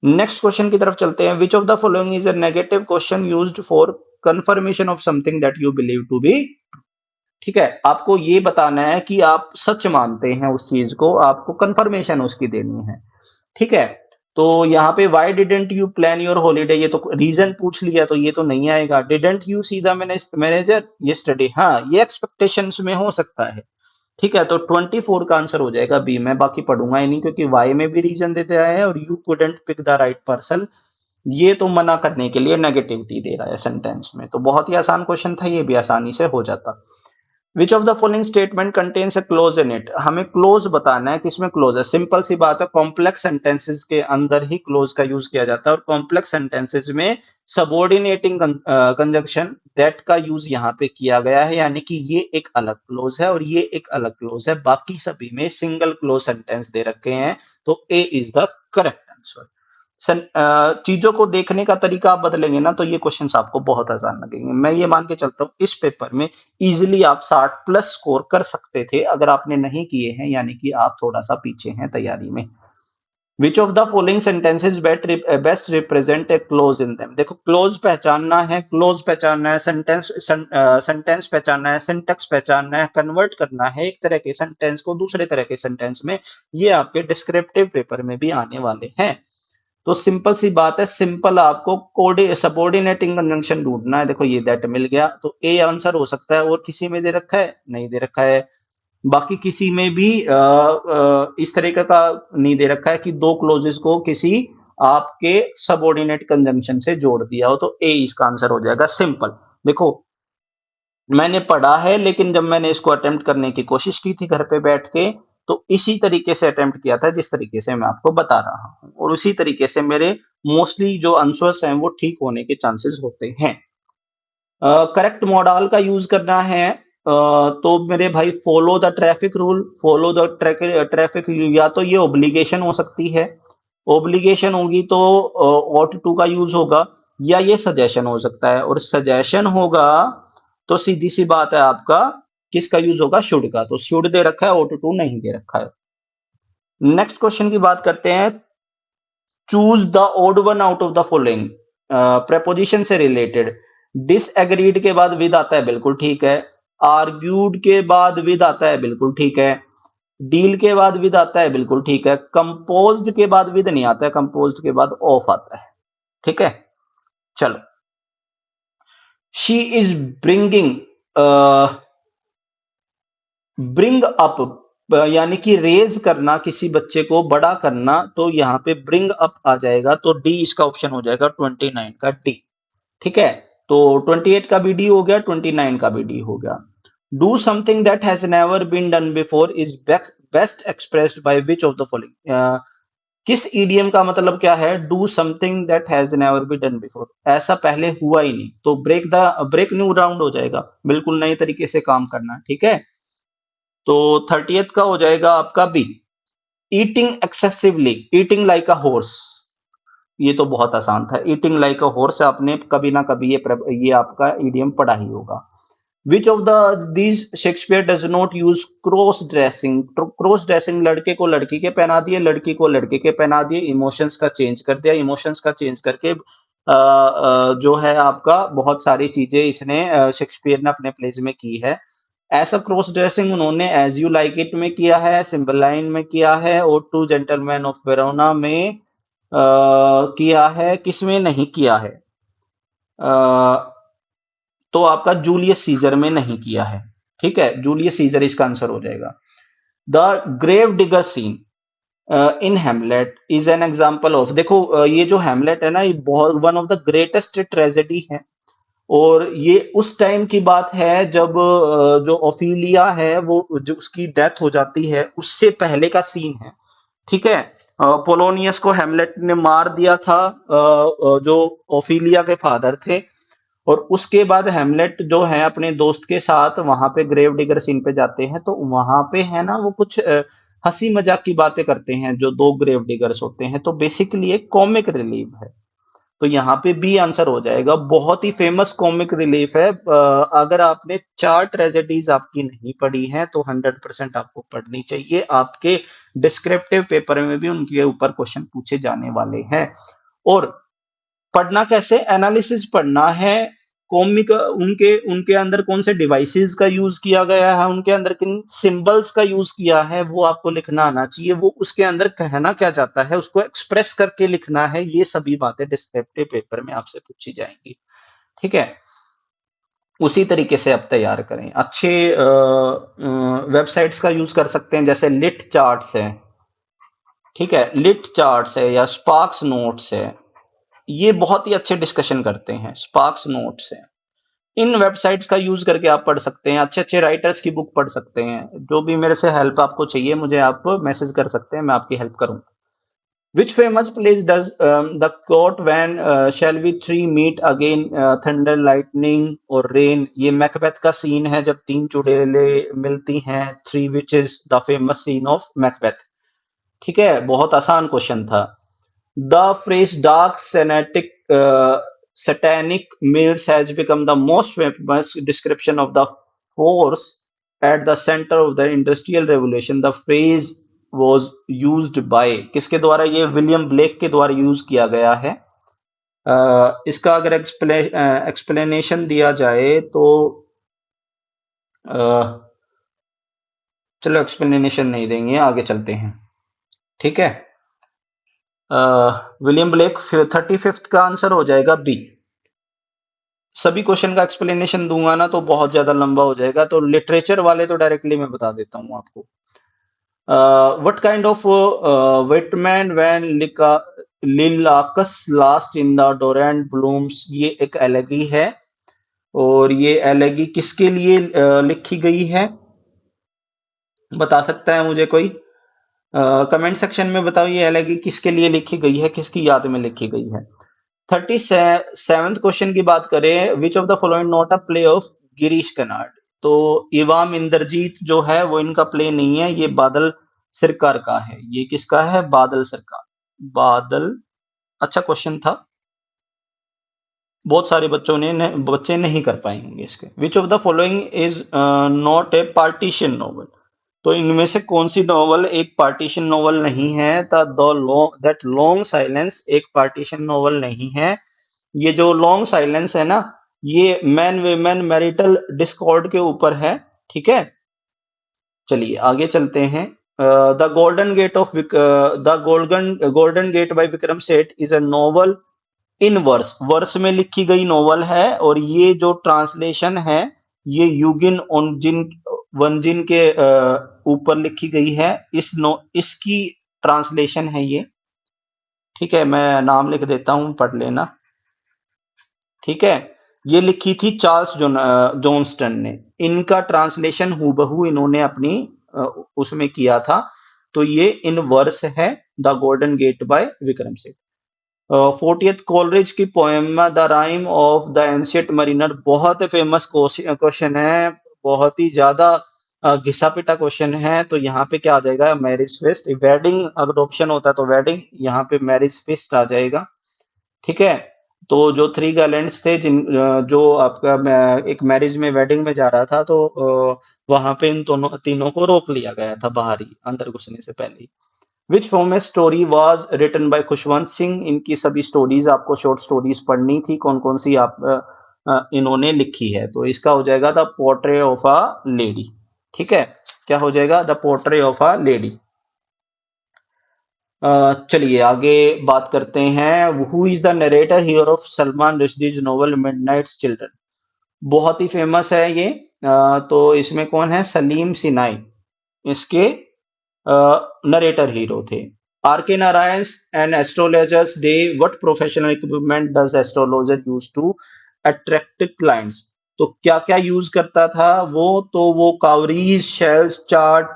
नेक्स्ट क्वेश्चन की तरफ चलते हैं, which of the following is a negative question used for confirmation of something that you believe to be. ठीक है, आपको ये बताना है कि आप सच मानते हैं उस चीज को, आपको कंफर्मेशन उसकी देनी है। ठीक है, तो यहाँ पे why didn't you plan your holiday, ये तो रीजन पूछ लिया, तो ये तो नहीं आएगा। Didn't you see the manager yesterday, हाँ ये एक्सपेक्टेशंस में हो सकता है। ठीक है, तो 24 का आंसर हो जाएगा बी। मैं बाकी पढ़ूंगा ही नहीं क्योंकि वाई में भी रीजन देते आए हैं, और you couldn't pick the right person, ये तो मना करने के लिए नेगेटिविटी दे रहा है सेंटेंस में। तो बहुत ही आसान क्वेश्चन था, ये भी आसानी से हो जाता। विच of the following statement contains a close in it, हमें क्लोज बताना है, किसमें क्लोज है। सिंपल सी बात है, कॉम्प्लेक्स सेंटेंसेस के अंदर ही क्लोज का यूज किया जाता है, और कॉम्प्लेक्स सेंटेंसेस में सबऑर्डिनेटिंग कंजंक्शन दैट का यूज यहाँ पे किया गया है, यानी कि ये एक अलग क्लोज है और ये एक अलग क्लोज है, बाकी सभी में सिंगल क्लोज सेंटेंस दे रखे हैं, तो ए इज द करेक्ट आंसर। चीजों को देखने का तरीका आप बदलेंगे ना, तो ये क्वेश्चंस आपको बहुत आसान लगेंगे। मैं ये मान के चलता हूँ इस पेपर में इजीली आप 60 प्लस स्कोर कर सकते थे, अगर आपने नहीं किए हैं यानी कि आप थोड़ा सा पीछे हैं तैयारी में। विच of the following sentences best represent a close in them, देखो क्लोज पहचानना है, क्लोज पहचानना है, सेंटेंस पहचानना है, सिंटेक्स पहचानना है, कन्वर्ट करना है एक तरह के सेंटेंस को दूसरे तरह के सेंटेंस में, ये आपके डिस्क्रिप्टिव पेपर में भी आने वाले हैं। तो सिंपल सी बात है, सिंपल आपको कोडे सबऑर्डिनेटिंग कंजंक्शन ढूंढना है। देखो ये दैट मिल गया, तो ए आंसर हो सकता है, और किसी में दे रखा है, नहीं दे रखा है। बाकी किसी में भी इस तरीके का नहीं दे रखा है कि दो क्लोजेस को किसी आपके सबऑर्डिनेट कंजंक्शन से जोड़ दिया हो, तो ए इसका आंसर हो जाएगा सिंपल। देखो, मैंने पढ़ा है, लेकिन जब मैंने इसको अटेम्प्ट करने की कोशिश की थी घर पे बैठ के, तो इसी तरीके से अटेम्प्ट किया था जिस तरीके से मैं आपको बता रहा हूँ, और उसी तरीके से मेरे मोस्टली जो आंसर्स हैं वो ठीक होने के चांसेस होते हैं। करेक्ट मॉडल का यूज करना है, तो मेरे भाई follow the traffic rule, follow the traffic, या तो ये ओब्लिगेशन हो सकती है, ओब्लिगेशन होगी तो ऑट टू का यूज होगा, या ये सजेशन हो सकता है, और सजेशन होगा तो सीधी सी बात है आपका किसका यूज होगा, शुड का, तो शुड दे रखा है, ऑट टू नहीं दे रखा है। नेक्स्ट क्वेश्चन की बात करते हैं। Choose the odd one out of the following, preposition से रिलेटेड। डिसएग्रीड के बाद विद आता है, बिल्कुल ठीक है। आर्ग्यूड के बाद विद आता है, बिल्कुल ठीक है। डील के बाद विद आता है, बिल्कुल ठीक है। कंपोज्ड के बाद विद नहीं आता है, कंपोज्ड के बाद ऑफ आता है, ठीक है। चलो, she is bringing, bring up, यानी कि रेज करना, किसी बच्चे को बड़ा करना, तो यहाँ पे ब्रिंग अप आ जाएगा, तो डी इसका ऑप्शन हो जाएगा 29 का डी, ठीक है। तो 28 का भी डी हो गया, 29 का भी डी हो गया। Do something that has never been done before is best expressed by which of the following, किस ईडीएम का मतलब क्या है, do something that has never been done before, ऐसा पहले हुआ ही नहीं, तो ब्रेक न्यू ग्राउंड हो जाएगा, बिल्कुल नए तरीके से काम करना, ठीक है। तो 30th का हो जाएगा आपका B, eating excessively, eating like a horse, ये तो बहुत आसान था। ईटिंग लाइक अ हॉर्स आपने कभी ना कभी ये आपका ईडियम पढ़ा ही होगा। विच of the these Shakespeare does not use cross dressing, cross dressing लड़के को लड़की के पहना दिए, लड़की को लड़के के पहना दिए, इमोशंस का चेंज कर दिया, इमोशंस का चेंज करके जो है आपका बहुत सारी चीजें इसने शेक्सपियर ने अपने प्लेज में की है। ऐसा क्रॉस ड्रेसिंग उन्होंने एज यू लाइक इट में किया है, सिम्बलाइन में किया है, और टू जेंटलमैन ऑफ वेरोना में किया है, किसमें नहीं किया है, तो आपका जूलियस सीजर में नहीं किया है, ठीक है। जूलियस सीजर इसका आंसर हो जाएगा। The grave digger scene in Hamlet is an example of, देखो ये जो हेमलेट है ना, ये बहुत one of the greatest tragedy है, और ये उस टाइम की बात है जब जो ओफिलिया है वो जो उसकी डेथ हो जाती है, उससे पहले का सीन है, ठीक है। पोलोनियस को हेमलेट ने मार दिया था, जो ओफिलिया के फादर थे, और उसके बाद हेमलेट जो है अपने दोस्त के साथ वहां पे ग्रेव डिगर सीन पे जाते हैं, तो वहां पे है ना वो कुछ हंसी मजाक की बातें करते हैं जो दो ग्रेव डिगर्स होते हैं, तो बेसिकली एक कॉमिक रिलीफ है, तो यहाँ पे बी आंसर हो जाएगा। बहुत ही फेमस कॉमिक रिलीफ है, अगर आपने चार ट्रेजेडीज आपकी नहीं पढ़ी हैं तो 100% आपको पढ़नी चाहिए, आपके डिस्क्रिप्टिव पेपर में भी उनके ऊपर क्वेश्चन पूछे जाने वाले हैं। और पढ़ना कैसे, एनालिसिस पढ़ना है, कॉमिक उनके उनके अंदर कौन से डिवाइसेस का यूज किया गया है, उनके अंदर किन सिंबल्स का यूज किया है, वो आपको लिखना आना चाहिए, वो उसके अंदर कहना क्या चाहता है उसको एक्सप्रेस करके लिखना है, ये सभी बातें डिस्क्रिप्टिव पेपर में आपसे पूछी जाएंगी, ठीक है। उसी तरीके से आप तैयार करें। अच्छे वेबसाइट्स का यूज कर सकते हैं, जैसे लिट चार्ट्स है, ठीक है, लिट चार्ट्स है, या स्पार्क्स नोट्स है, ये बहुत ही अच्छे डिस्कशन करते हैं, स्पार्क्स नोट्स है। इन वेबसाइट्स का यूज करके आप पढ़ सकते हैं, अच्छे अच्छे राइटर्स की बुक पढ़ सकते हैं। जो भी मेरे से हेल्प आपको चाहिए मुझे आप मैसेज कर सकते हैं, मैं आपकी हेल्प करूंगा। Which famous place does the quote when shall we three meet again, thunder lightning और रेन, ये मैकबेथ का सीन है जब तीन चुड़ैले मिलती हैं, three witches, the famous scene of Macbeth, ठीक है। बहुत आसान क्वेश्चन था। The phrase dark satanic males has become the most famous description of the force at the center of the industrial revolution. The phrase was used by, किसके द्वारा, ये William Blake के द्वारा यूज किया गया है। इसका अगर एक्सप्लेनेशन दिया जाए तो चलो एक्सप्लेनेशन नहीं देंगे, आगे चलते हैं, ठीक है। विलियम ब्लेक 35th का आंसर हो जाएगा बी। सभी क्वेश्चन का एक्सप्लेनेशन दूंगा ना तो बहुत ज्यादा लंबा हो जाएगा, तो लिटरेचर वाले तो डायरेक्टली मैं बता देता हूं आपको। What kind of Whitman when lilacs last in the dooryard blooms, ये एक एलेगी है। और ये एलेगी किसके लिए लिखी गई है? बता सकता है मुझे कोई? कमेंट सेक्शन में बताओ ये एलेगी किसके लिए लिखी गई है, किसकी याद में लिखी गई है। 37th क्वेश्चन की बात करें, विच of the following not a play of Girish Karnad. तो इवाम इंद्रजीत जो है वो इनका प्ले नहीं है, ये बादल सरकार का है। ये किसका है? बादल सरकार। बादल। अच्छा क्वेश्चन था, बहुत सारे बच्चे नहीं कर पाएंगे इसके। विच of the following is not a partition novel. तो इनमें से कौन सी नॉवल एक पार्टीशन नॉवल नहीं है? दैट लॉन्ग साइलेंस एक पार्टीशन नॉवल नहीं है। ये जो लॉन्ग साइलेंस है ना, ये मैन वीमेन मैरिटल डिस्कॉर्ड के ऊपर है। ठीक है, चलिए आगे चलते हैं। The golden gate of the golden gate by Vikram Seth is a novel in verse. Verse में लिखी गई नॉवल है, और ये जो ट्रांसलेशन है ये यूगिन ओनजिन वंजिन के ऊपर लिखी गई है। इसकी ट्रांसलेशन है ये। ठीक है, मैं नाम लिख देता हूं, पढ़ लेना। ठीक है, ये लिखी थी चार्ल्स जॉनस्टन ने। इनका ट्रांसलेशन हूबहू इन्होंने अपनी अ, उसमें किया था। तो ये इन वर्स है, the golden gate by Vikram Singh. 40th Coleridge की poem the rime of the ancient mariner, बहुत फेमस क्वेश्चन है, बहुत ही ज्यादा घिसा पिटा क्वेश्चन है। तो यहाँ पे क्या आ जाएगा? Marriage fest. वेडिंग अगर ऑप्शन होता तो वेडिंग, यहाँ पे मैरिज फेस्ट आ जाएगा। ठीक है, तो जो थ्री गैलेंट्स थे जो आपका एक मैरिज में वेडिंग में जा रहा था, तो वहां पे इन दोनों तीनों को रोक लिया गया था बाहर ही, अंदर घुसने से पहले ही। Which format story was written by Khushwant Singh. इनकी सभी स्टोरीज आपको शॉर्ट स्टोरीज पढ़नी थी, कौन कौन सी आप इन्होंने लिखी है। तो इसका हो जाएगा the portrait of a lady. ठीक है, क्या हो जाएगा? The portrait of a lady. चलिए आगे बात करते हैं। Who is the narrator here of Salman Rushdie's novel midnight's children. बहुत ही फेमस है ये। तो इसमें कौन है? सलीम सिनाई इसके नरेटर हीरो थे। R K Narayan and astrologer's day, what professional equipment does astrologer use to attract clients. तो क्या क्या यूज करता था वो? तो वो cowries, shells, chart,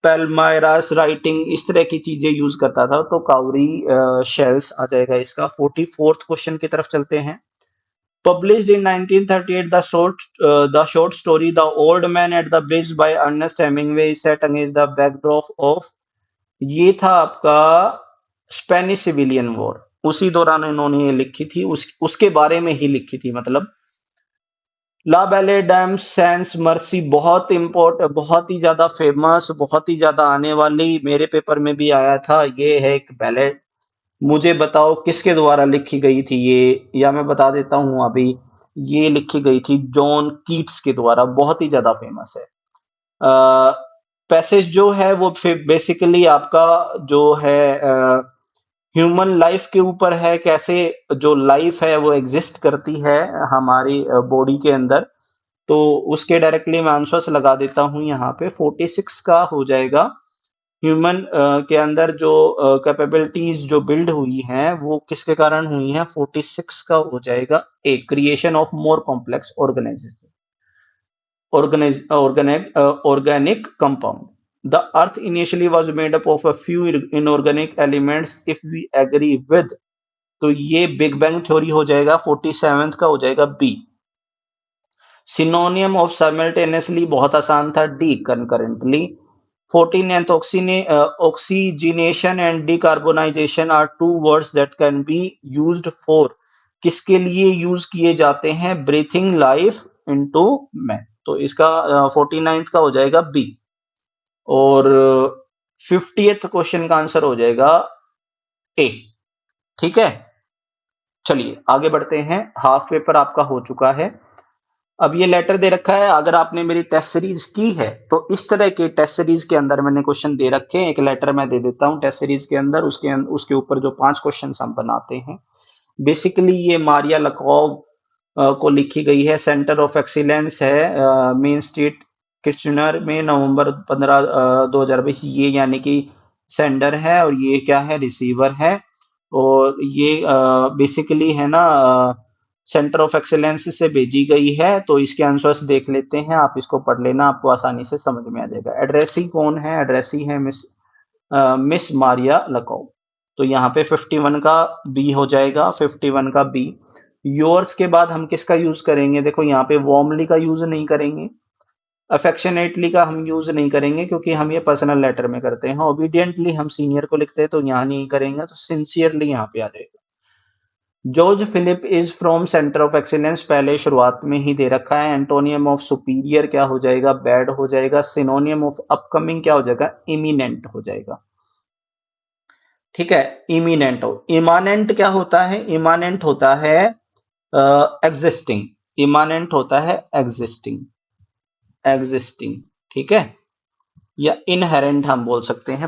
palmyras writing, इस तरह की चीजें यूज करता था। तो काउरी शेल्स आ जाएगा इसका। 44th क्वेश्चन की तरफ चलते हैं। Published in 1938 the short story the old man at the bridge by Ernest Hemingway is set against the backdrop of. ये था आपका स्पेनिश सिविलियन वॉर। उसी दौरान इन्होंने ये लिखी थी, उसके बारे में ही लिखी थी मतलब। ला बैले डैम सेंस मर्सी, बहुत इम्पोर्ट, बहुत ही ज्यादा फेमस, बहुत ही ज्यादा आने वाली, मेरे पेपर में भी आया था। ये है एक बैलेट। मुझे बताओ किसके द्वारा लिखी गई थी ये, या मैं बता देता हूं अभी। ये लिखी गई थी जॉन कीट्स के द्वारा, बहुत ही ज्यादा फेमस है। पैसेज जो है वो बेसिकली आपका जो है ह्यूमन लाइफ के ऊपर है, कैसे जो लाइफ है वो एग्जिस्ट करती है हमारी बॉडी के अंदर। तो उसके डायरेक्टली मैं आंसर्स लगा देता हूं यहाँ पे। 46 का हो जाएगा। ह्यूमन के अंदर जो कैपेबिलिटीज जो बिल्ड हुई हैं वो किसके कारण हुई हैं? 46 का हो जाएगा A, creation of more complex organic compound. The earth initially was made up of a few inorganic elements if we agree with। तो ये बिग बैंग थ्योरी हो जाएगा। 47th का हो जाएगा बी। सिनोनियम ऑफ साइमल्टेनियसली बहुत आसान था, D concurrently. 14th oxygenation and decarbonization are two words that can be used for. किसके लिए यूज किए जाते हैं? Breathing life into man. तो इसका 49th का हो जाएगा बी। और 50th क्वेश्चन का आंसर हो जाएगा ए। ठीक है, चलिए आगे बढ़ते हैं। हाफ पेपर आपका हो चुका है। अब ये लेटर दे रखा है, अगर आपने मेरी टेस्ट सीरीज की है तो इस तरह के टेस्ट सीरीज के अंदर मैंने क्वेश्चन दे रखे हैं। एक लेटर मैं दे देता हूं टेस्ट सीरीज के अंदर, उसके ऊपर जो 5 क्वेश्चन हम बनाते हैं। बेसिकली ये मारिया लकोव को लिखी गई है। सेंटर ऑफ एक्सीलेंस है मेन स्ट्रीट किचनर में, नवंबर 15 2020। ये यानी कि सेंडर है, और ये क्या है? रिसीवर है। और ये बेसिकली है ना सेंटर ऑफ एक्सीलेंस से भेजी गई है, तो इसके आंसर्स देख लेते हैं, आप इसको पढ़ लेना, आपको आसानी से समझ में आ जाएगा। एड्रेसी कौन है? एड्रेसी है मिस मारिया लकाउ। तो यहाँ पे 51 का बी हो जाएगा, 51 का बी। योर्स के बाद हम किसका यूज करेंगे? देखो यहाँ पे वार्मली का यूज नहीं करेंगे, अफेक्शनेटली का हम यूज नहीं करेंगे, क्योंकि हम ये पर्सनल लेटर में करते हैं। ओबीडियंटली हम सीनियर को लिखते हैं, तो यहाँ नहीं करेंगे, तो सिंसियरली यहाँ पे आ जाएगा। George Philip is from centre of excellence, पहले शुरुआत में ही दे रखा है। एंटोनियम ऑफ सुपीरियर क्या हो जाएगा? बैड हो जाएगा। सिनोनियम ऑफ अपकमिंग क्या हो जाएगा? इमिनेंट हो जाएगा। ठीक है, इमिनेंट हो। इमानेंट क्या होता है? इमानेंट होता है एग्जिस्टिंग। इमानेंट होता है एग्जिस्टिंग, एग्जिस्टिंग। ठीक है, या इनहेरेंट हम बोल सकते हैं,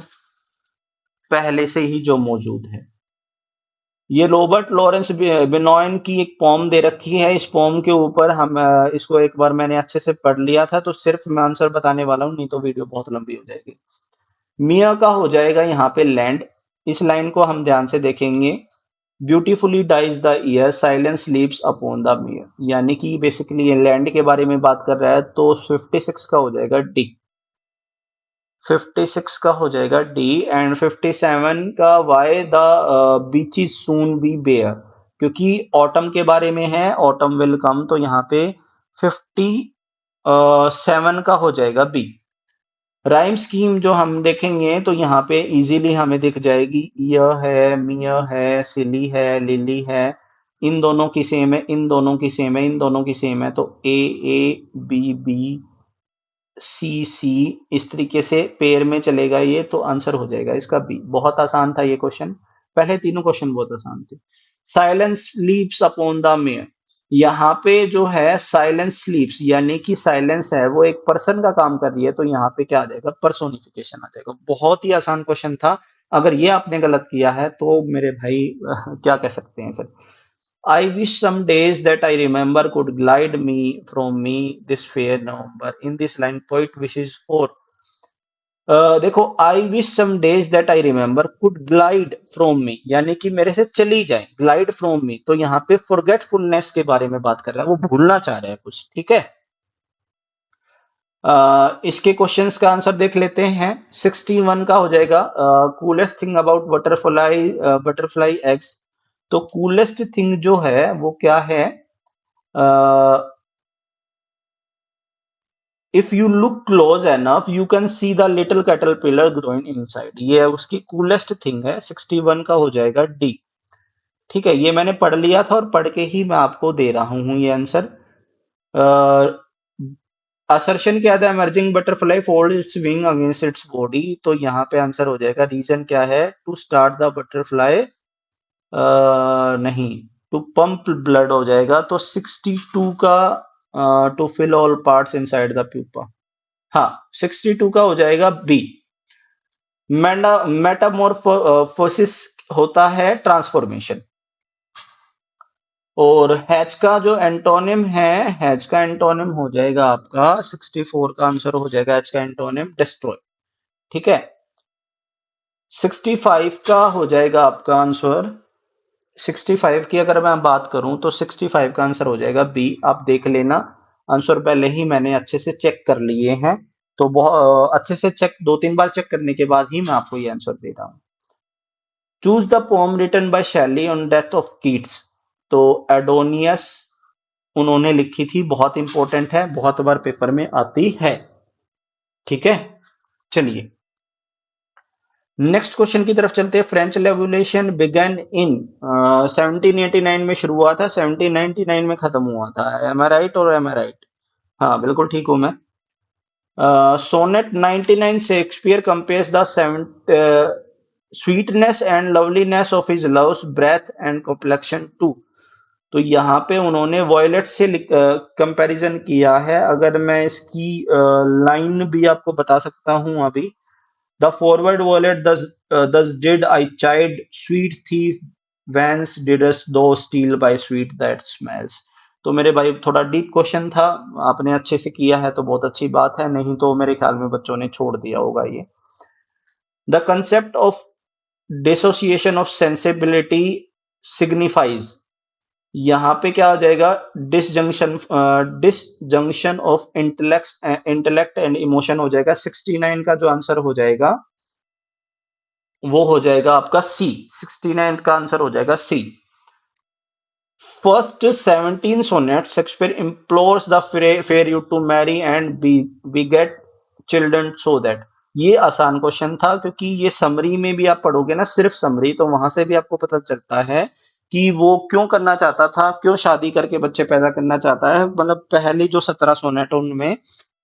पहले से ही जो मौजूद है। ये रॉबर्ट लॉरेंस बिनॉयन की एक पोम दे रखी है। इस पोम के ऊपर हम इसको एक बार मैंने अच्छे से पढ़ लिया था, तो सिर्फ मैं आंसर बताने वाला हूँ, नहीं तो वीडियो बहुत लंबी हो जाएगी। मिया का हो जाएगा यहाँ पे लैंड। इस लाइन को हम ध्यान से देखेंगे। Beautifully dies the year, silence leaps upon the mere, यानी कि बेसिकली ये लैंड के बारे में बात कर रहा है, तो 56 का हो जाएगा डी। 56 का हो जाएगा डी। एंड 57 का why the beaches soon be bare, क्योंकि ऑटम के बारे में है, ऑटम विल कम, तो यहाँ पे 57 का हो जाएगा बी। राइम स्कीम जो हम देखेंगे, तो यहाँ पे इजीली हमें दिख जाएगी। ईयर है, मियर है, सिली है, लिली है, इन दोनों की सेम है, इन दोनों की सेम है, इन दोनों की सेम है, तो ए ए, बी बी, सी सी, इस तरीके से पेयर में चलेगा ये, तो आंसर हो जाएगा इसका बी। बहुत आसान था ये क्वेश्चन, पहले तीनों क्वेश्चन बहुत आसान थे। साइलेंस स्लीप्स अपॉन द मेयर, यहाँ पे जो है साइलेंस स्लीप्स, यानी कि साइलेंस है वो एक पर्सन का काम कर रही है, तो यहाँ पे क्या आ जाएगा? पर्सोनिफिकेशन आ जाएगा। बहुत ही आसान क्वेश्चन था। अगर ये आपने गलत किया है तो मेरे भाई क्या कह सकते हैं फिर। I wish some days that I remember could glide me from me this fair November. In this line, poet wishes for. देखो, I wish some days that I remember could glide from me, यानी कि मेरे से चली जाए, glide from me, तो यहाँ पे forgetfulness के बारे में बात कर रहा है, वो भूलना चाह रहा है कुछ। ठीक है, इसके क्वेश्चंस का आंसर देख लेते हैं। 61 का हो जाएगा coolest thing about butterfly, butterfly eggs. तो कूलेस्ट थिंग जो है वो क्या है? If you look close enough you can see the little caterpillar growing inside, ये है उसकी कूलेस्ट थिंग है। 61 का हो जाएगा डी। ठीक है, ये मैंने पढ़ लिया था और पढ़ के ही मैं आपको दे रहा हूं ये आंसर। असर्शन क्या था? Emerging butterfly fold its wing against its body, तो यहाँ पे आंसर हो जाएगा, रीजन क्या है? टू स्टार्ट द बटरफ्लाई, नहीं, टू पंप ब्लड हो जाएगा। तो 62 का to fill all parts inside the pupa, हाँ 62 का हो जाएगा बी। मेटामोरफोसिस होता है ट्रांसफॉर्मेशन। और हैच का जो एंटोनिम है, हैच का एंटोनिम हो जाएगा आपका 64 का आंसर हो जाएगा हैच का एंटोनिम डिस्ट्रॉय। ठीक है, 65 का हो जाएगा आपका आंसर। 65 की अगर मैं बात करूं तो 65 का आंसर हो जाएगा बी। आप देख लेना, आंसर पहले ही मैंने अच्छे से चेक कर लिए हैं, तो बहुत अच्छे से चेक, दो तीन बार चेक करने के बाद ही मैं आपको ये आंसर दे रहा हूं। Choose the poem written by Shelley on death of Keats, तो एडोनियस उन्होंने लिखी थी, बहुत इंपॉर्टेंट है, बहुत बार पेपर में आती है। ठीक है, चलिए नेक्स्ट क्वेश्चन की तरफ चलते हैं। फ्रेंच रेवोल्यूशन बिगन इन 1789 में शुरू हुआ था, 1799 में खत्म हुआ था। एम आई राइट और एम आई राइट? हाँ बिल्कुल ठीक हूं मैं। Sonnet 99, Shakespeare compares the sweetness and loveliness of his love's breath and complexion to, तो यहाँ पे उन्होंने वॉयलेट से कंपैरिजन किया है। अगर मैं इसकी लाइन भी आपको बता सकता हूँ अभी। The forward violet thus did I chide sweet thief whence didst thou steal thy sweet that smells. तो मेरे भाई थोड़ा डीप क्वेश्चन था, आपने अच्छे से किया है तो बहुत अच्छी बात है, नहीं तो मेरे ख्याल में बच्चों ने छोड़ दिया होगा ये। The concept of dissociation of sensibility signifies, यहाँ पे क्या हो जाएगा, disjunction of intellect and emotion हो जाएगा। 69 का जो आंसर हो जाएगा वो हो जाएगा आपका सी। 69 का आंसर हो जाएगा सी। First 17 sonnet, Shakespeare implores the fair youth to marry and beget children so that। ये आसान क्वेश्चन था क्योंकि ये समरी में भी आप पढ़ोगे ना, सिर्फ समरी, तो वहां से भी आपको पता चलता है कि वो क्यों करना चाहता था, क्यों शादी करके बच्चे पैदा करना चाहता है। मतलब पहली जो 17 सोनेट उनमें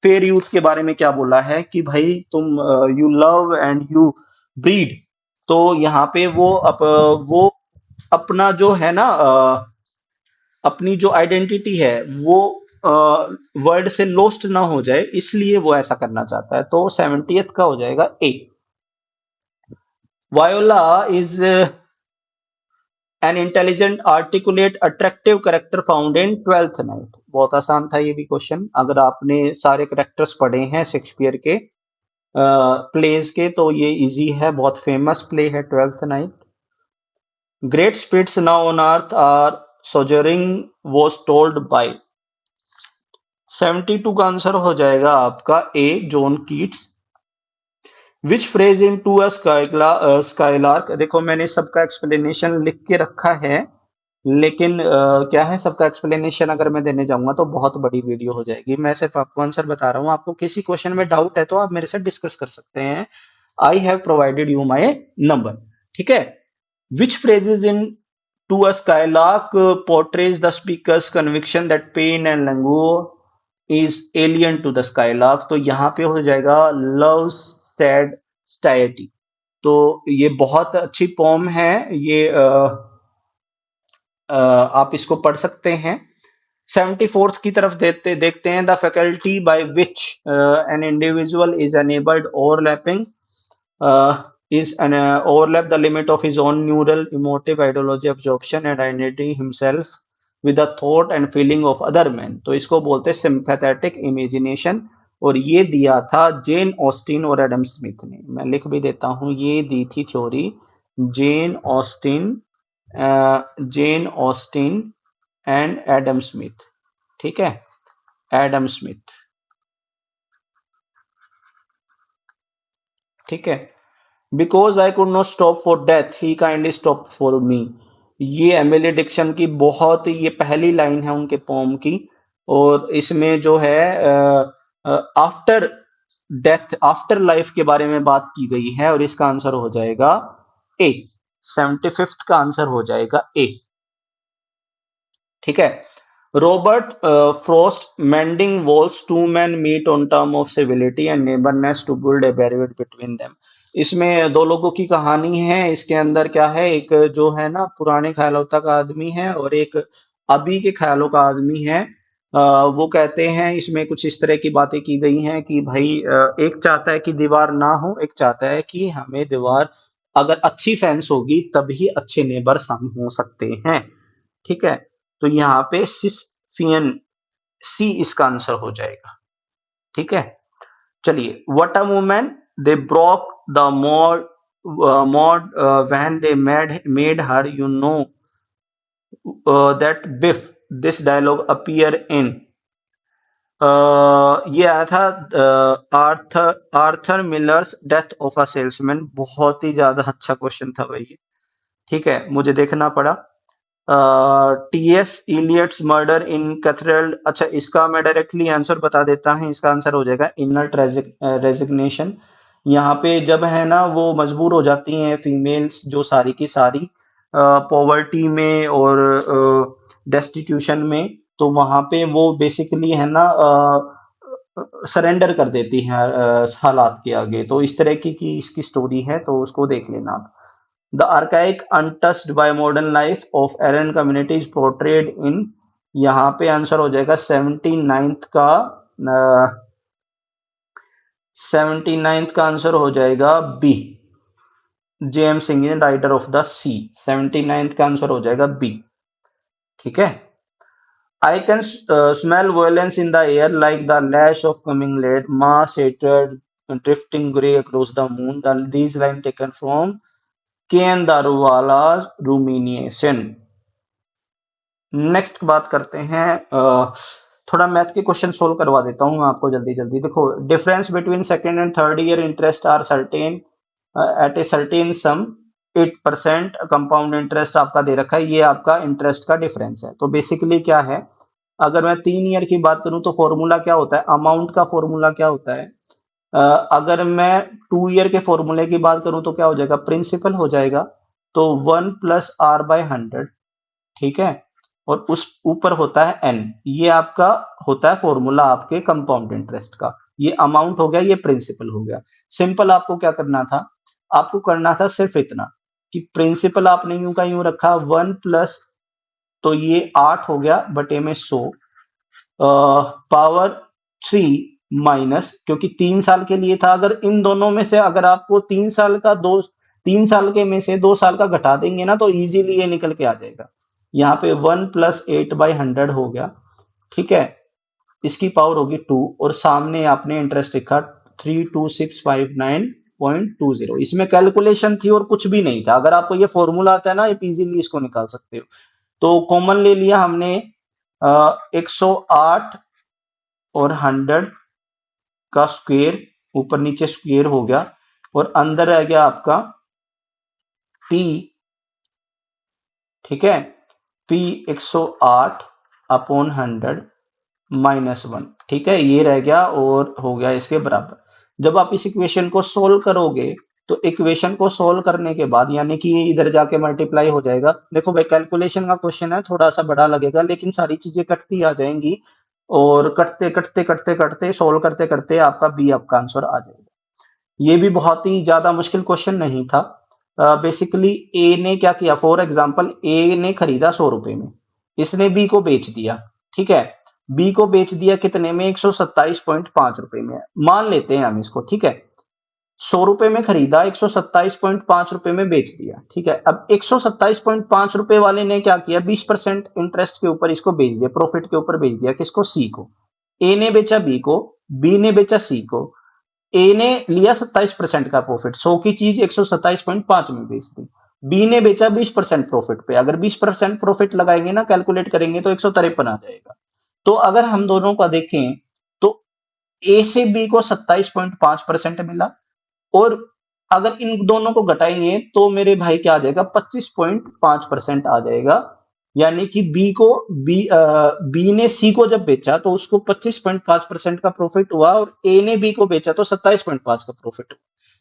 फेयर यूथ के बारे में क्या बोला है कि भाई तुम you love and you breed. तो यहाँ पे वो अपना जो है ना अपनी जो आइडेंटिटी है वो वर्ड से लॉस्ट ना हो जाए, इसलिए वो ऐसा करना चाहता है। तो 70th का हो जाएगा A. Viola is an intelligent articulate attractive character found in twelfth night. बहुत आसान था ये भी क्वेश्चन, अगर आपने सारे करेक्टर्स पढ़े हैं शेक्सपियर के प्लेज के तो ये इजी है, बहुत फेमस प्ले है twelfth night. Great spirits now on earth are sojourning was told by. 72 का आंसर हो जाएगा आपका A, John Keats. Which phrase in to skylark. देखो मैंने सबका एक्सप्लेनेशन लिख के रखा है, लेकिन क्या है सबका एक्सप्लेनेशन अगर मैं देने जाऊंगा तो बहुत बड़ी वीडियो हो जाएगी। मैं सिर्फ आपको आंसर बता रहा हूँ, आपको किसी क्वेश्चन में डाउट है तो आप मेरे से डिस्कस कर सकते हैं। I have provided you my number, ठीक है। Which phrases in to a skylark portrays the speaker's conviction that pain and languor is alien to the skylark। तो यहाँ पे हो जाएगा love sad satiety। तो ये बहुत अच्छी पोम है ये, आप इसको पढ़ सकते हैं। 74th की तरफ देखते हैं। The faculty by which an individual is enabled overlapping is an overlap the limit of his own neural emotive ideology absorption and identity himself with the thought and feeling of other men। तो इसको बोलते हैं sympathetic imagination। और ये दिया था Jane Austen और Adam Smith ने। मैं लिख भी देता हूं, ये दी थी theory Jane Austen, Jane Austen and Adam Smith, ठीक है, एडम स्मिथ, ठीक है। Because I could not stop for death he kindly stop for me. ये एमिली डिक्शन की बहुत ये पहली लाइन है उनके पोम की। और इसमें जो है आफ्टर डेथ आफ्टर लाइफ के बारे में बात की गई है और इसका आंसर हो जाएगा ए। 75th का आंसर हो जाएगा ए, ठीक है। Robert Frost mending walls two man meet on term of civility and neighbourness to build a barrier between them. इसमें दो लोगों की कहानी है। इसके अंदर क्या है, एक जो है ना पुराने ख्यालों का आदमी है और एक अभी के ख्यालों का आदमी है। वो कहते हैं इसमें कुछ इस तरह की बातें की गई हैं कि भाई एक चाहता है कि दीवार ना हो, एक चाहता है कि हमें दीवार अगर अच्छी फेंस होगी तभी अच्छे नेबर्स हम हो सकते हैं, ठीक है। तो यहाँ पे सिसफियन सी इसका आंसर हो जाएगा, ठीक है। चलिए, what a woman they broke the mode when they made her you know that Biff this dialogue appear in. ये आया था Arthur Arthur Miller's death of a salesman. बहुत ही ज्यादा अच्छा क्वेश्चन था भाई, ठीक है, मुझे देखना पड़ा। टी.एस. इलियट्स मर्डर इन कैथेड्रल। अच्छा, इसका मैं डायरेक्टली आंसर बता देता हूँ। इसका आंसर हो जाएगा इनर रेजिग्नेशन। यहाँ पे जब है ना वो मजबूर हो जाती हैं फीमेल्स जो सारी की सारी पॉवर्टी में और डेस्टिट्यूशन में, तो वहां पे वो बेसिकली है ना सरेंडर कर देती हैं हालात के आगे। तो इस तरह की इसकी स्टोरी है, तो उसको देख लेना आप। The archaic untouched by modern life of Aryan community is portrayed in। यहाँ पे आंसर हो जाएगा 79th का। 79th का आंसर हो जाएगा B, James Synge writer of the sea. 79th का आंसर हो जाएगा बी, ठीक है। I can smell violence in the air like the lash of coming lead, mass hatred drifting grey across the moon। These lines taken from K.N. Daruwala's rumination। Next बात करते हैं, थोड़ा math के question solve करवा देता हूँ मैं आपको जल्दी जल्दी। देखो, difference between second and third year interest are certain at a certain sum 8%। Compound interest आपका दे रखा है, ये आपका इंटरेस्ट का डिफरेंस है। तो बेसिकली क्या है, अगर मैं 3 ईयर की बात करूं तो फॉर्मूला क्या होता है, अमाउंट का फॉर्मूला क्या होता है। अ, अगर मैं 2 ईयर के फॉर्मूले की बात करूं तो क्या हो जाएगा, प्रिंसिपल हो जाएगा। तो 1+r/100, ठीक है। और उस ऊपर होता है एन, ये आपका होता है फॉर्मूला आपके कंपाउंड इंटरेस्ट का। ये अमाउंट हो गया, ये प्रिंसिपल हो गया। सिंपल आपको क्या करना था, आपको करना था सिर्फ इतना कि प्रिंसिपल आपने यूं का यूं रखा 1+, तो ये 8 हो गया बटे में 100 पावर 3 माइनस, क्योंकि 3 साल के लिए था। अगर इन दोनों में से अगर आपको 3 साल का दो, 3 साल के में से 2 साल का घटा देंगे ना तो इजीली ये निकल के आ जाएगा। यहाँ पे 1+8/100 हो गया, ठीक है। इसकी पावर होगी 2, और सामने आपने इंटरेस्ट लिखा 32659.20। इसमें कैलकुलेशन थी और कुछ भी नहीं था। अगर आपको ये फॉर्मूला आता है ना, आप इजीली इसको निकाल सकते हो। तो कॉमन ले लिया हमने 108 और 100 का स्क्वेयर, ऊपर नीचे स्क्वेयर हो गया, और अंदर रह गया आपका पी, ठीक है। पी 108/100 -1, ठीक है, ये रह गया और हो गया इसके बराबर। जब आप इस इक्वेशन को सोल्व करोगे तो इक्वेशन को सोल्व करने के बाद यानी कि ये इधर जाके मल्टीप्लाई हो जाएगा। देखो भाई, कैलकुलेशन का क्वेश्चन है, थोड़ा सा बड़ा लगेगा लेकिन सारी चीजें कटती आ जाएंगी, और कटते कटते कटते कटते सोल्व करते करते आपका बी आपका आंसर आ जाएगा। ये भी बहुत ही ज्यादा मुश्किल क्वेश्चन नहीं था। बेसिकली ए ने क्या किया, फॉर एग्जाम्पल ए ने खरीदा 100 रुपए में, इसने बी को बेच दिया, ठीक है। बी को बेच दिया कितने में, 127.5 रुपए में, मान लेते हैं हम इसको, ठीक है। 100 रुपए में खरीदा, 127.5 रुपए में बेच दिया, ठीक है। अब 127.5 रुपए वाले ने क्या किया, 20% इंटरेस्ट के ऊपर इसको बेच दिया, प्रॉफिट के ऊपर बेच दिया, किसको, सी को। ए ने बेचा बी को, बी ने बेचा सी को। ए ने लिया 27% का प्रॉफिट, 100 की चीज 127.5 में बेच दी। बी ने बेचा 20% प्रॉफिट पे, अगर 20% प्रॉफिट लगाएंगे ना, कैलकुलेट करेंगे तो 153 आ जाएगा। तो अगर हम दोनों का देखें तो ए से बी को 27.5% मिला, और अगर इन दोनों को घटाएंगे तो मेरे भाई क्या आ जाएगा, 25.5% आ जाएगा। यानी कि बी ने सी को जब बेचा तो उसको 25.5% का प्रॉफिट हुआ, और ए ने बी को बेचा तो 27.5 का प्रॉफिट हुआ।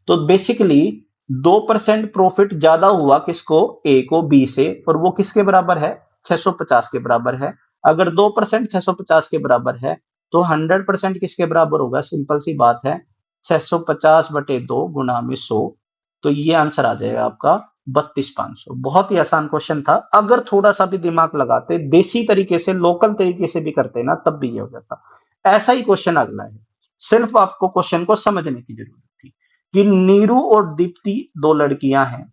तो बेसिकली 2% प्रॉफिट ज्यादा हुआ किसको, ए को बी से, और वो किसके बराबर है, 650 के बराबर है। अगर 2% 650 के बराबर है तो 100% किसके बराबर होगा, सिंपल सी बात है, 650/2 गुणा में 100। तो ये आंसर आ जाएगा आपका 32,500। बहुत ही आसान क्वेश्चन था, अगर थोड़ा सा भी दिमाग लगाते, देसी तरीके से, लोकल तरीके से भी करते ना, तब भी ये हो जाता। ऐसा ही क्वेश्चन अगला है, सिर्फ आपको क्वेश्चन को समझने की जरूरत थी कि नीरू और दीप्ति दो लड़कियां हैं,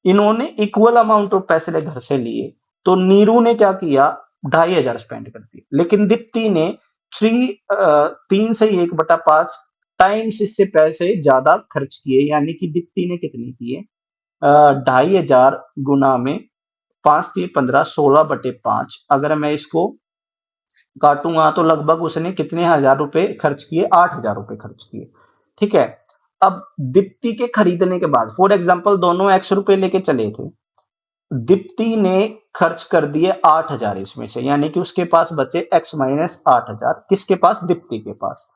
इन्होंने इक्वल अमाउंट ऑफ पैसे घर से लिए। तो नीरू ने क्या किया, 2,500 स्पेंड कर दिए, लेकिन दीप्ति ने 3 से 1/5 टाइम्स इससे पैसे ज्यादा खर्च किए। यानी कि दीप्ति ने कितने किए, 2,500 गुना में 5×3 = 15, 16/5। अगर मैं इसको काटूंगा तो लगभग उसने कितने हजार रुपए खर्च किए, 8,000 रुपए खर्च किए, ठीक है। अब दीप्ति के खरीदने के बाद, फॉर एग्जाम्पल दोनों एक्स रुपए लेके चले थे, दीप्ति ने खर्च कर दिए 8,000 इसमें से, यानी कि उसके पास बचे x - 8,000, किसके पास, दीप्ति के पास।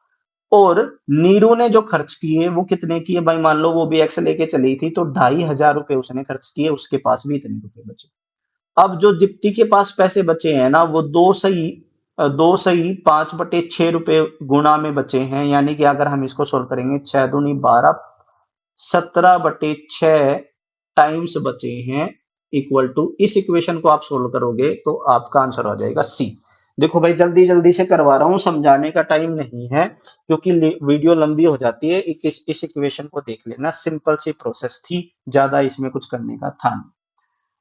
और नीरू ने जो खर्च किए वो कितने किए भाई, मान लो वो भी एक्स लेके चली थी, तो 2,500 रुपए उसने खर्च किए, उसके पास भी इतने रुपए बचे। अब जो दीप्ति के पास पैसे बचे हैं ना, वो 2 सही 5/6 रुपए गुणा में बचे हैं। यानी कि अगर हम इसको सोल्व करेंगे, 6×2 = 12, 17/6 टाइम्स बचे हैं, इक्वल टू, इस इक्वेशन को आप सोल्व करोगे तो आपका आंसर हो जाएगा सी। देखो भाई, जल्दी जल्दी से करवा रहा हूं, समझाने का टाइम नहीं है क्योंकि वीडियो लंबी हो जाती है। इस इक्वेशन को देख लेना, सिंपल सी प्रोसेस थी, ज्यादा इसमें कुछ करने का था नहीं।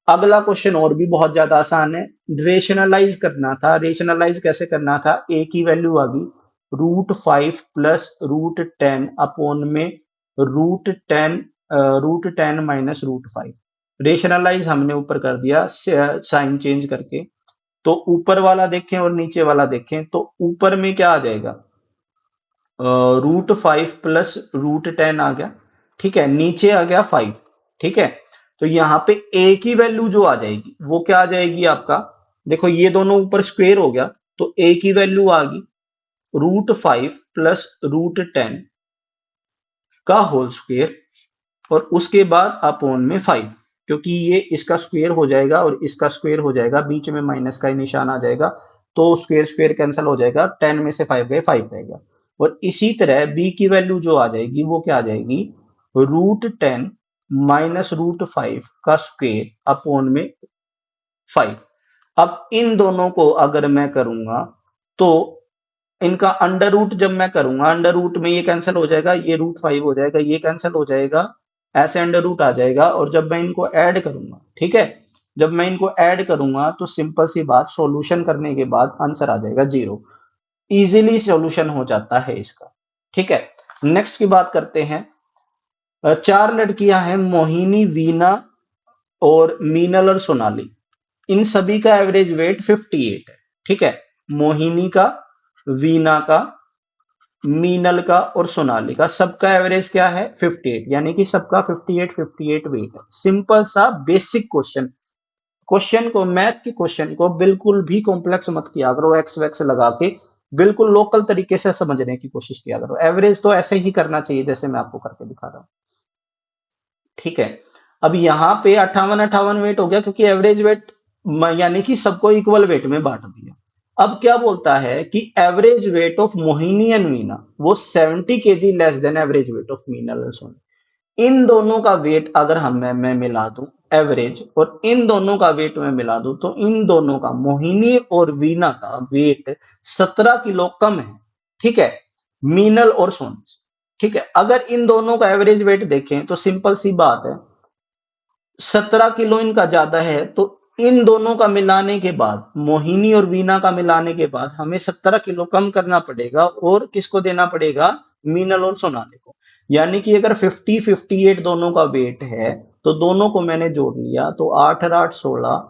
अगला क्वेश्चन और भी बहुत ज्यादा आसान है, रेशनलाइज करना था। रेशनलाइज कैसे करना था, ए की वैल्यू आ गई √5 + √10 अपॉन में √10 माइनस √5। रेशनलाइज हमने ऊपर कर दिया साइन चेंज करके, तो ऊपर वाला देखें और नीचे वाला देखें तो ऊपर में क्या आ जाएगा, √5 प्लस √10 आ गया, ठीक है, नीचे आ गया 5, ठीक है। तो यहाँ पे ए की वैल्यू जो आ जाएगी वो क्या आ जाएगी आपका, देखो ये दोनों ऊपर स्क्वेयर हो गया, तो ए की वैल्यू आ गई √5 प्लस √10 का होल स्क्वेयर, और उसके बाद अपॉन में 5, क्योंकि ये इसका स्क्वायर हो जाएगा और इसका स्क्वायर हो जाएगा, बीच में माइनस का ही निशान आ जाएगा, तो स्क्वायर स्क्वायर कैंसिल हो जाएगा, 10 में से 5 गए 5 रहेगा। और इसी तरह बी की वैल्यू जो आ जाएगी वो क्या आ जाएगी, √10 माइनस √5 का स्क्वायर अपॉन में 5। अब इन दोनों को अगर मैं करूंगा तो इनका अंडर रूट जब मैं करूंगा, अंडर रूट में ये कैंसिल हो जाएगा, ये √5 हो जाएगा, ये कैंसिल हो जाएगा, ऐसे अंडर रूट आ जाएगा, और जब मैं इनको ऐड करूंगा, ठीक है, जब मैं इनको ऐड करूंगा तो सिंपल सी बात, सॉल्यूशन करने के बाद आंसर आ जाएगा 0। इजीली सॉल्यूशन हो जाता है इसका, ठीक है। नेक्स्ट की बात करते हैं। चार लड़कियां हैं, मोहिनी, वीना और मीनल और सोनाली। इन सभी का एवरेज वेट 58 है, ठीक है। मोहिनी का, वीना का, मीनल का और सोनाली का सबका एवरेज क्या है 58, यानी कि सबका 58 वेट है। सिंपल सा बेसिक क्वेश्चन, क्वेश्चन को, मैथ के क्वेश्चन को बिल्कुल भी कॉम्प्लेक्स मत किया करो, एक्स वैक्स लगा के बिल्कुल लोकल तरीके से समझने की कोशिश किया करो। एवरेज तो ऐसे ही करना चाहिए जैसे मैं आपको करके दिखा रहा हूं, ठीक है। अब यहाँ पे 58 वेट हो गया, क्योंकि एवरेज वेट यानी कि सबको इक्वल वेट में बांट दिया। अब क्या बोलता है कि average weight of Mohini and Meena वो 70 kg less than average weight of Meena and Soni. इन दोनों का वेट अगर मैं मिला दूं एवरेज, और इन दोनों का वेट मैं मिला दूं, तो इन दोनों का, मोहिनी और वीना का वेट 17 किलो कम है, ठीक है, मीनल और सोनी से, ठीक है। अगर इन दोनों का एवरेज वेट देखें तो सिंपल सी बात है, 17 किलो इनका ज्यादा है, तो इन दोनों का मिलाने के बाद, मोहिनी और वीना का मिलाने के बाद हमें 17 किलो कम करना पड़ेगा, और किसको देना पड़ेगा, मीनल और सोनाली को। यानी कि अगर 58 दोनों का वेट है, तो दोनों को मैंने जोड़ लिया, तो 8 और 8 16,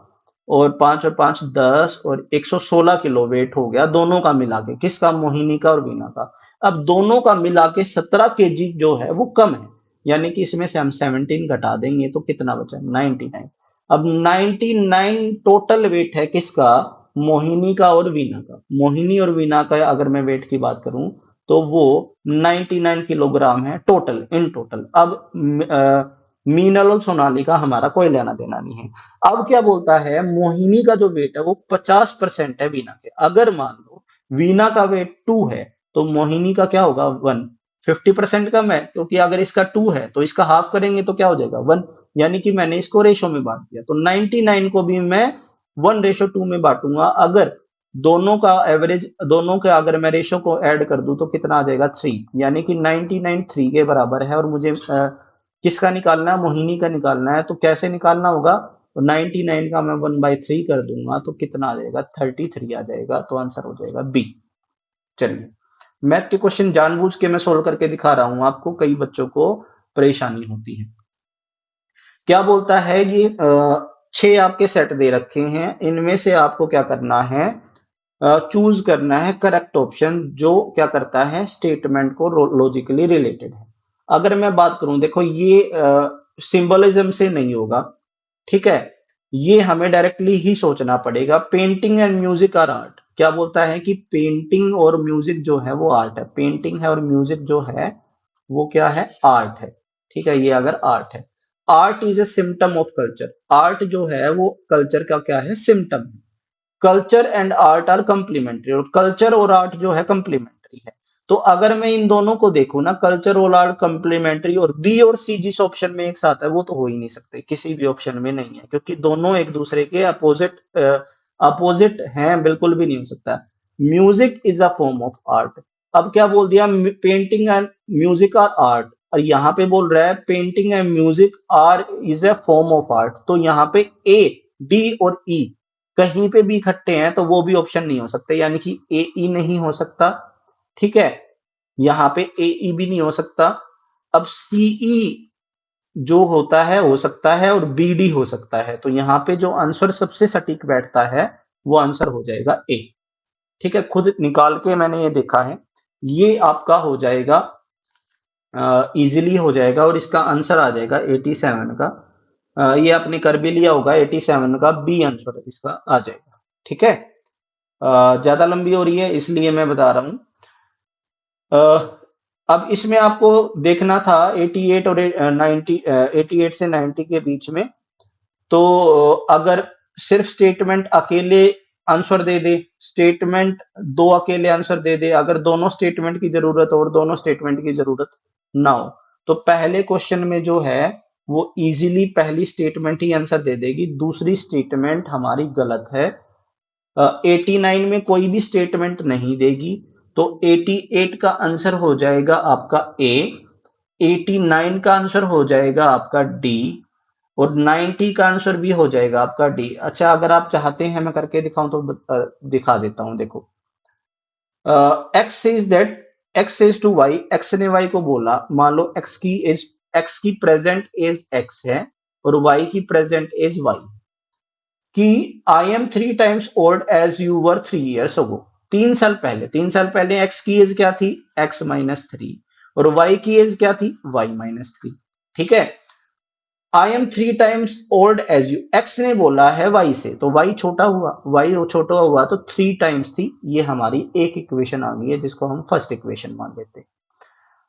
और 5 10, और 116 किलो वेट हो गया दोनों का मिला के, किसका, मोहिनी का और वीना का। अब दोनों का मिला के 17 केजी जो है वो कम है, यानी कि इसमें से हम 17 घटा देंगे तो कितना बचा, 99। अब 99 टोटल वेट है किसका, मोहिनी का और वीना का। मोहिनी और वीना का अगर मैं वेट की बात करूं तो वो 99 किलोग्राम है टोटल, इन टोटल। अब मीनल और सोनाली का हमारा कोई लेना देना नहीं है। अब क्या बोलता है, मोहिनी का जो वेट है वो 50% है वीना के। अगर मान लो वीना का वेट 2 है, तो मोहिनी का क्या होगा 1। 50% कम है, क्योंकि अगर इसका 2 है तो इसका हाफ करेंगे तो क्या हो जाएगा 1, यानी कि मैंने इसको रेशो में बांट दिया। तो 99 को भी मैं 1:2 में बांटूंगा। अगर दोनों का एवरेज, दोनों के अगर मैं रेशो को ऐड कर दूं तो कितना आ जाएगा 3, यानी कि 99 3 के बराबर है। और मुझे किसका निकालना है, मोहिनी का निकालना है। तो कैसे निकालना होगा, तो 99 का मैं 1/3 कर दूंगा तो कितना आ जाएगा 33 आ जाएगा, तो आंसर हो जाएगा बी। चलिए, मैथ के क्वेश्चन जानबूझ के मैं सोल्व करके दिखा रहा हूं आपको, कई बच्चों को परेशानी होती है। क्या बोलता है, ये 6 आपके सेट दे रखे हैं, इनमें से आपको क्या करना है, चूज करना है करेक्ट ऑप्शन जो क्या करता है, स्टेटमेंट को लॉजिकली रिलेटेड है। अगर मैं बात करूं, देखो ये सिंबलिज्म से नहीं होगा, ठीक है, ये हमें डायरेक्टली ही सोचना पड़ेगा। Painting and music are art, क्या बोलता है कि पेंटिंग और म्यूजिक जो है वो आर्ट है। पेंटिंग है और म्यूजिक जो है वो क्या है, आर्ट है, ठीक है। ये अगर आर्ट है, art is a symptom of culture, art जो है वो कल्चर का क्या है, symptom. Culture and art are complementary, और कल्चर और आर्ट जो है कंप्लीमेंट्री है। तो अगर मैं इन दोनों को देखूं ना, कल्चर और आर्ट कंप्लीमेंट्री, और बी और सी जिस ऑप्शन में एक साथ है वो तो हो ही नहीं सकते, किसी भी ऑप्शन में नहीं है, क्योंकि दोनों एक दूसरे के अपोजिट अपोजिट हैं, बिल्कुल भी नहीं हो सकता। Music is a form of art. अब क्या बोल दिया, painting and music are art, और यहाँ पे बोल रहा है painting and music are is a form of art. तो यहाँ पे ए, डी और ई कहीं पे भी इकट्ठे हैं तो वो भी ऑप्शन नहीं हो सकते, यानी कि ए ई नहीं हो सकता, ठीक है, यहाँ पे ए ई भी नहीं हो सकता। अब सीई जो होता है हो सकता है, और बी डी हो सकता है। तो यहाँ पे जो आंसर सबसे सटीक बैठता है वो आंसर हो जाएगा ए। ठीक है, खुद निकाल के मैंने ये देखा है, ये आपका हो जाएगा, इजीली हो जाएगा और इसका आंसर आ जाएगा 87 का। ये आपने कर भी लिया होगा, 87 का बी आंसर इसका आ जाएगा। ठीक है, ज्यादा लंबी हो रही है इसलिए मैं बता रहा हूं। अ, अब इसमें आपको देखना था 88 और 90, 88 से 90 के बीच में। तो अगर सिर्फ स्टेटमेंट अकेले आंसर दे दे, स्टेटमेंट दो अकेले आंसर दे दे, अगर दोनों स्टेटमेंट की जरूरत हो और दोनों स्टेटमेंट की जरूरत ना हो, तो पहले क्वेश्चन में जो है वो इजीली पहली स्टेटमेंट ही आंसर दे देगी, दूसरी स्टेटमेंट हमारी गलत है। 89 में कोई भी स्टेटमेंट नहीं देगी, तो 88 का आंसर हो जाएगा आपका ए, 89 का आंसर हो जाएगा आपका डी, और 90 का आंसर भी हो जाएगा आपका डी। अच्छा, अगर आप चाहते हैं मैं करके दिखाऊं तो दिखा देता हूं, देखो। X says that, X says to Y, X ने वाई को बोला, मान लो एक्स की प्रेजेंट एज एक्स है और वाई की प्रेजेंट एज वाई, कि I am 3 times old age you were 3 years ago। 3 साल पहले, 3 साल पहले एक्स की एज क्या थी, x-3, और वाई की एज क्या थी, y-3। ठीक है, आई am 3 times old age you, x ने बोला है वाई से, तो वाई छोटा हुआ, वाई छोटा हुआ तो 3 टाइम्स थी, ये हमारी एक इक्वेशन आ गई है जिसको हम फर्स्ट इक्वेशन मान लेते हैं।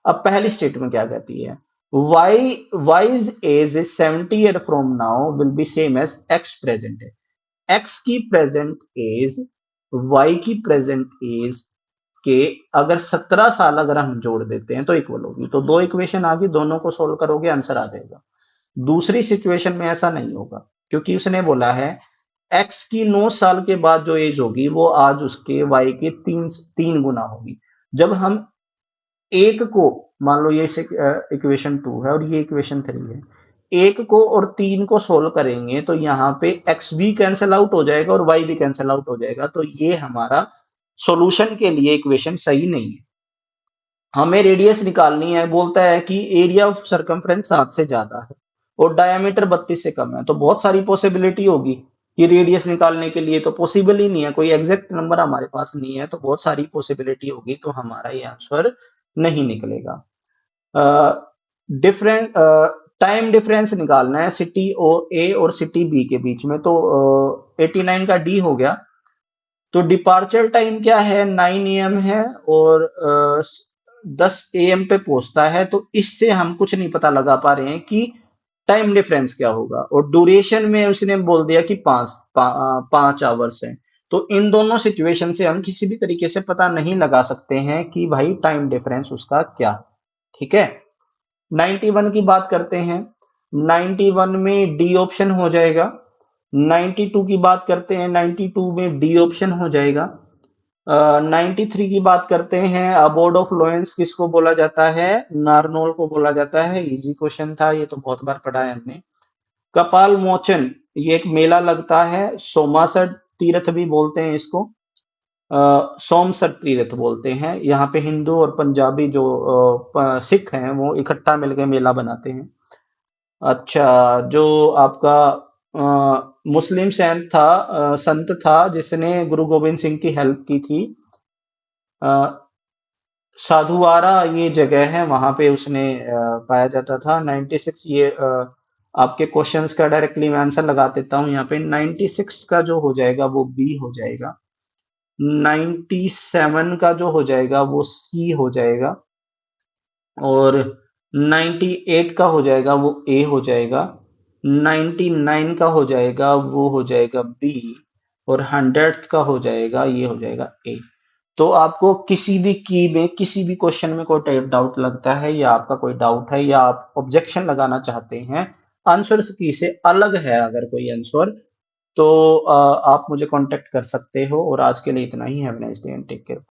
अब पहली स्टेटमेंट क्या कहती है, Y Y's age is 70 year from now will be same age X present है। एक्स की प्रेजेंट एज वाई की प्रेजेंट एज के अगर 17 साल अगर हम जोड़ देते हैं तो इक्वल होगी, तो दो इक्वेशन आ गई, दोनों को सोल्व करोगे आंसर आ जाएगा। दूसरी सिचुएशन में ऐसा नहीं होगा, क्योंकि उसने बोला है एक्स की 9 साल के बाद जो एज होगी वो आज उसके वाई के तीन तीन गुना होगी। जब हम एक को, मान लो ये इक्वेशन 2 है और ये इक्वेशन 3 है, एक को और 3 को सोल्व करेंगे तो यहाँ पे एक्स भी कैंसिल आउट हो जाएगा और वाई भी कैंसिल आउट हो जाएगा, तो ये हमारा सॉल्यूशन के लिए इक्वेशन सही नहीं है। हमें रेडियस निकालनी है, बोलता है कि एरिया ऑफ सरकमफ्रेंस 7 से ज्यादा है और डायमीटर 32 से कम है, तो बहुत सारी पॉसिबिलिटी होगी कि रेडियस निकालने के लिए, तो पॉसिबल ही नहीं है, कोई एग्जैक्ट नंबर हमारे पास नहीं है, तो बहुत सारी पॉसिबिलिटी होगी, तो हमारा ये आंसर नहीं निकलेगा। डिफरेंस, टाइम डिफरेंस निकालना है सिटी ओ ए और सिटी बी के बीच में, तो 89 का डी हो गया। तो डिपार्चर टाइम क्या है, 9 AM है और 10 AM पे पहुंचता है, तो इससे हम कुछ नहीं पता लगा पा रहे हैं कि टाइम डिफरेंस क्या होगा, और ड्यूरेशन में उसने बोल दिया कि 5 आवर्स है। तो इन दोनों सिचुएशन से हम किसी भी तरीके से पता नहीं लगा सकते हैं कि भाई टाइम डिफरेंस उसका क्या है। ठीक है, 91 की बात करते हैं, 91 में डी ऑप्शन हो जाएगा। 92 की बात करते हैं, 92 में डी ऑप्शन हो जाएगा। 93 की बात करते हैं, अबोर्ड ऑफ लोएंस किसको बोला जाता है, नारनोल को बोला जाता है, इजी क्वेश्चन था, ये तो बहुत बार पढ़ा है हमने। कपाल मोचन, ये एक मेला लगता है, सोमासर तीर्थ भी बोलते हैं इसको, सोमसर तीर्थ बोलते हैं, यहाँ पे हिंदू और पंजाबी जो सिख हैं वो इकट्ठा मिलकर मेला बनाते हैं। अच्छा, जो आपका मुस्लिम संत था जिसने गुरु गोविंद सिंह की हेल्प की थी, अ, साधुवारा ये जगह है, वहां पे उसने पाया जाता था। 96, ये आपके क्वेश्चंस का डायरेक्टली मैं आंसर लगा देता हूँ यहाँ पे, 96 का जो हो जाएगा वो बी हो जाएगा, 97 का जो हो जाएगा वो सी हो जाएगा, और 98 का हो जाएगा वो ए हो जाएगा, 99 का हो जाएगा वो हो जाएगा बी, और 100 का हो जाएगा ये हो जाएगा ए। तो आपको किसी भी की में किसी भी क्वेश्चन में कोई डाउट लगता है, या आपका कोई डाउट है, या आप ऑब्जेक्शन लगाना चाहते हैं, आंसर की से अलग है अगर कोई आंसर, तो आप मुझे कांटेक्ट कर सकते हो। और आज के लिए इतना ही। Have a nice day and take care.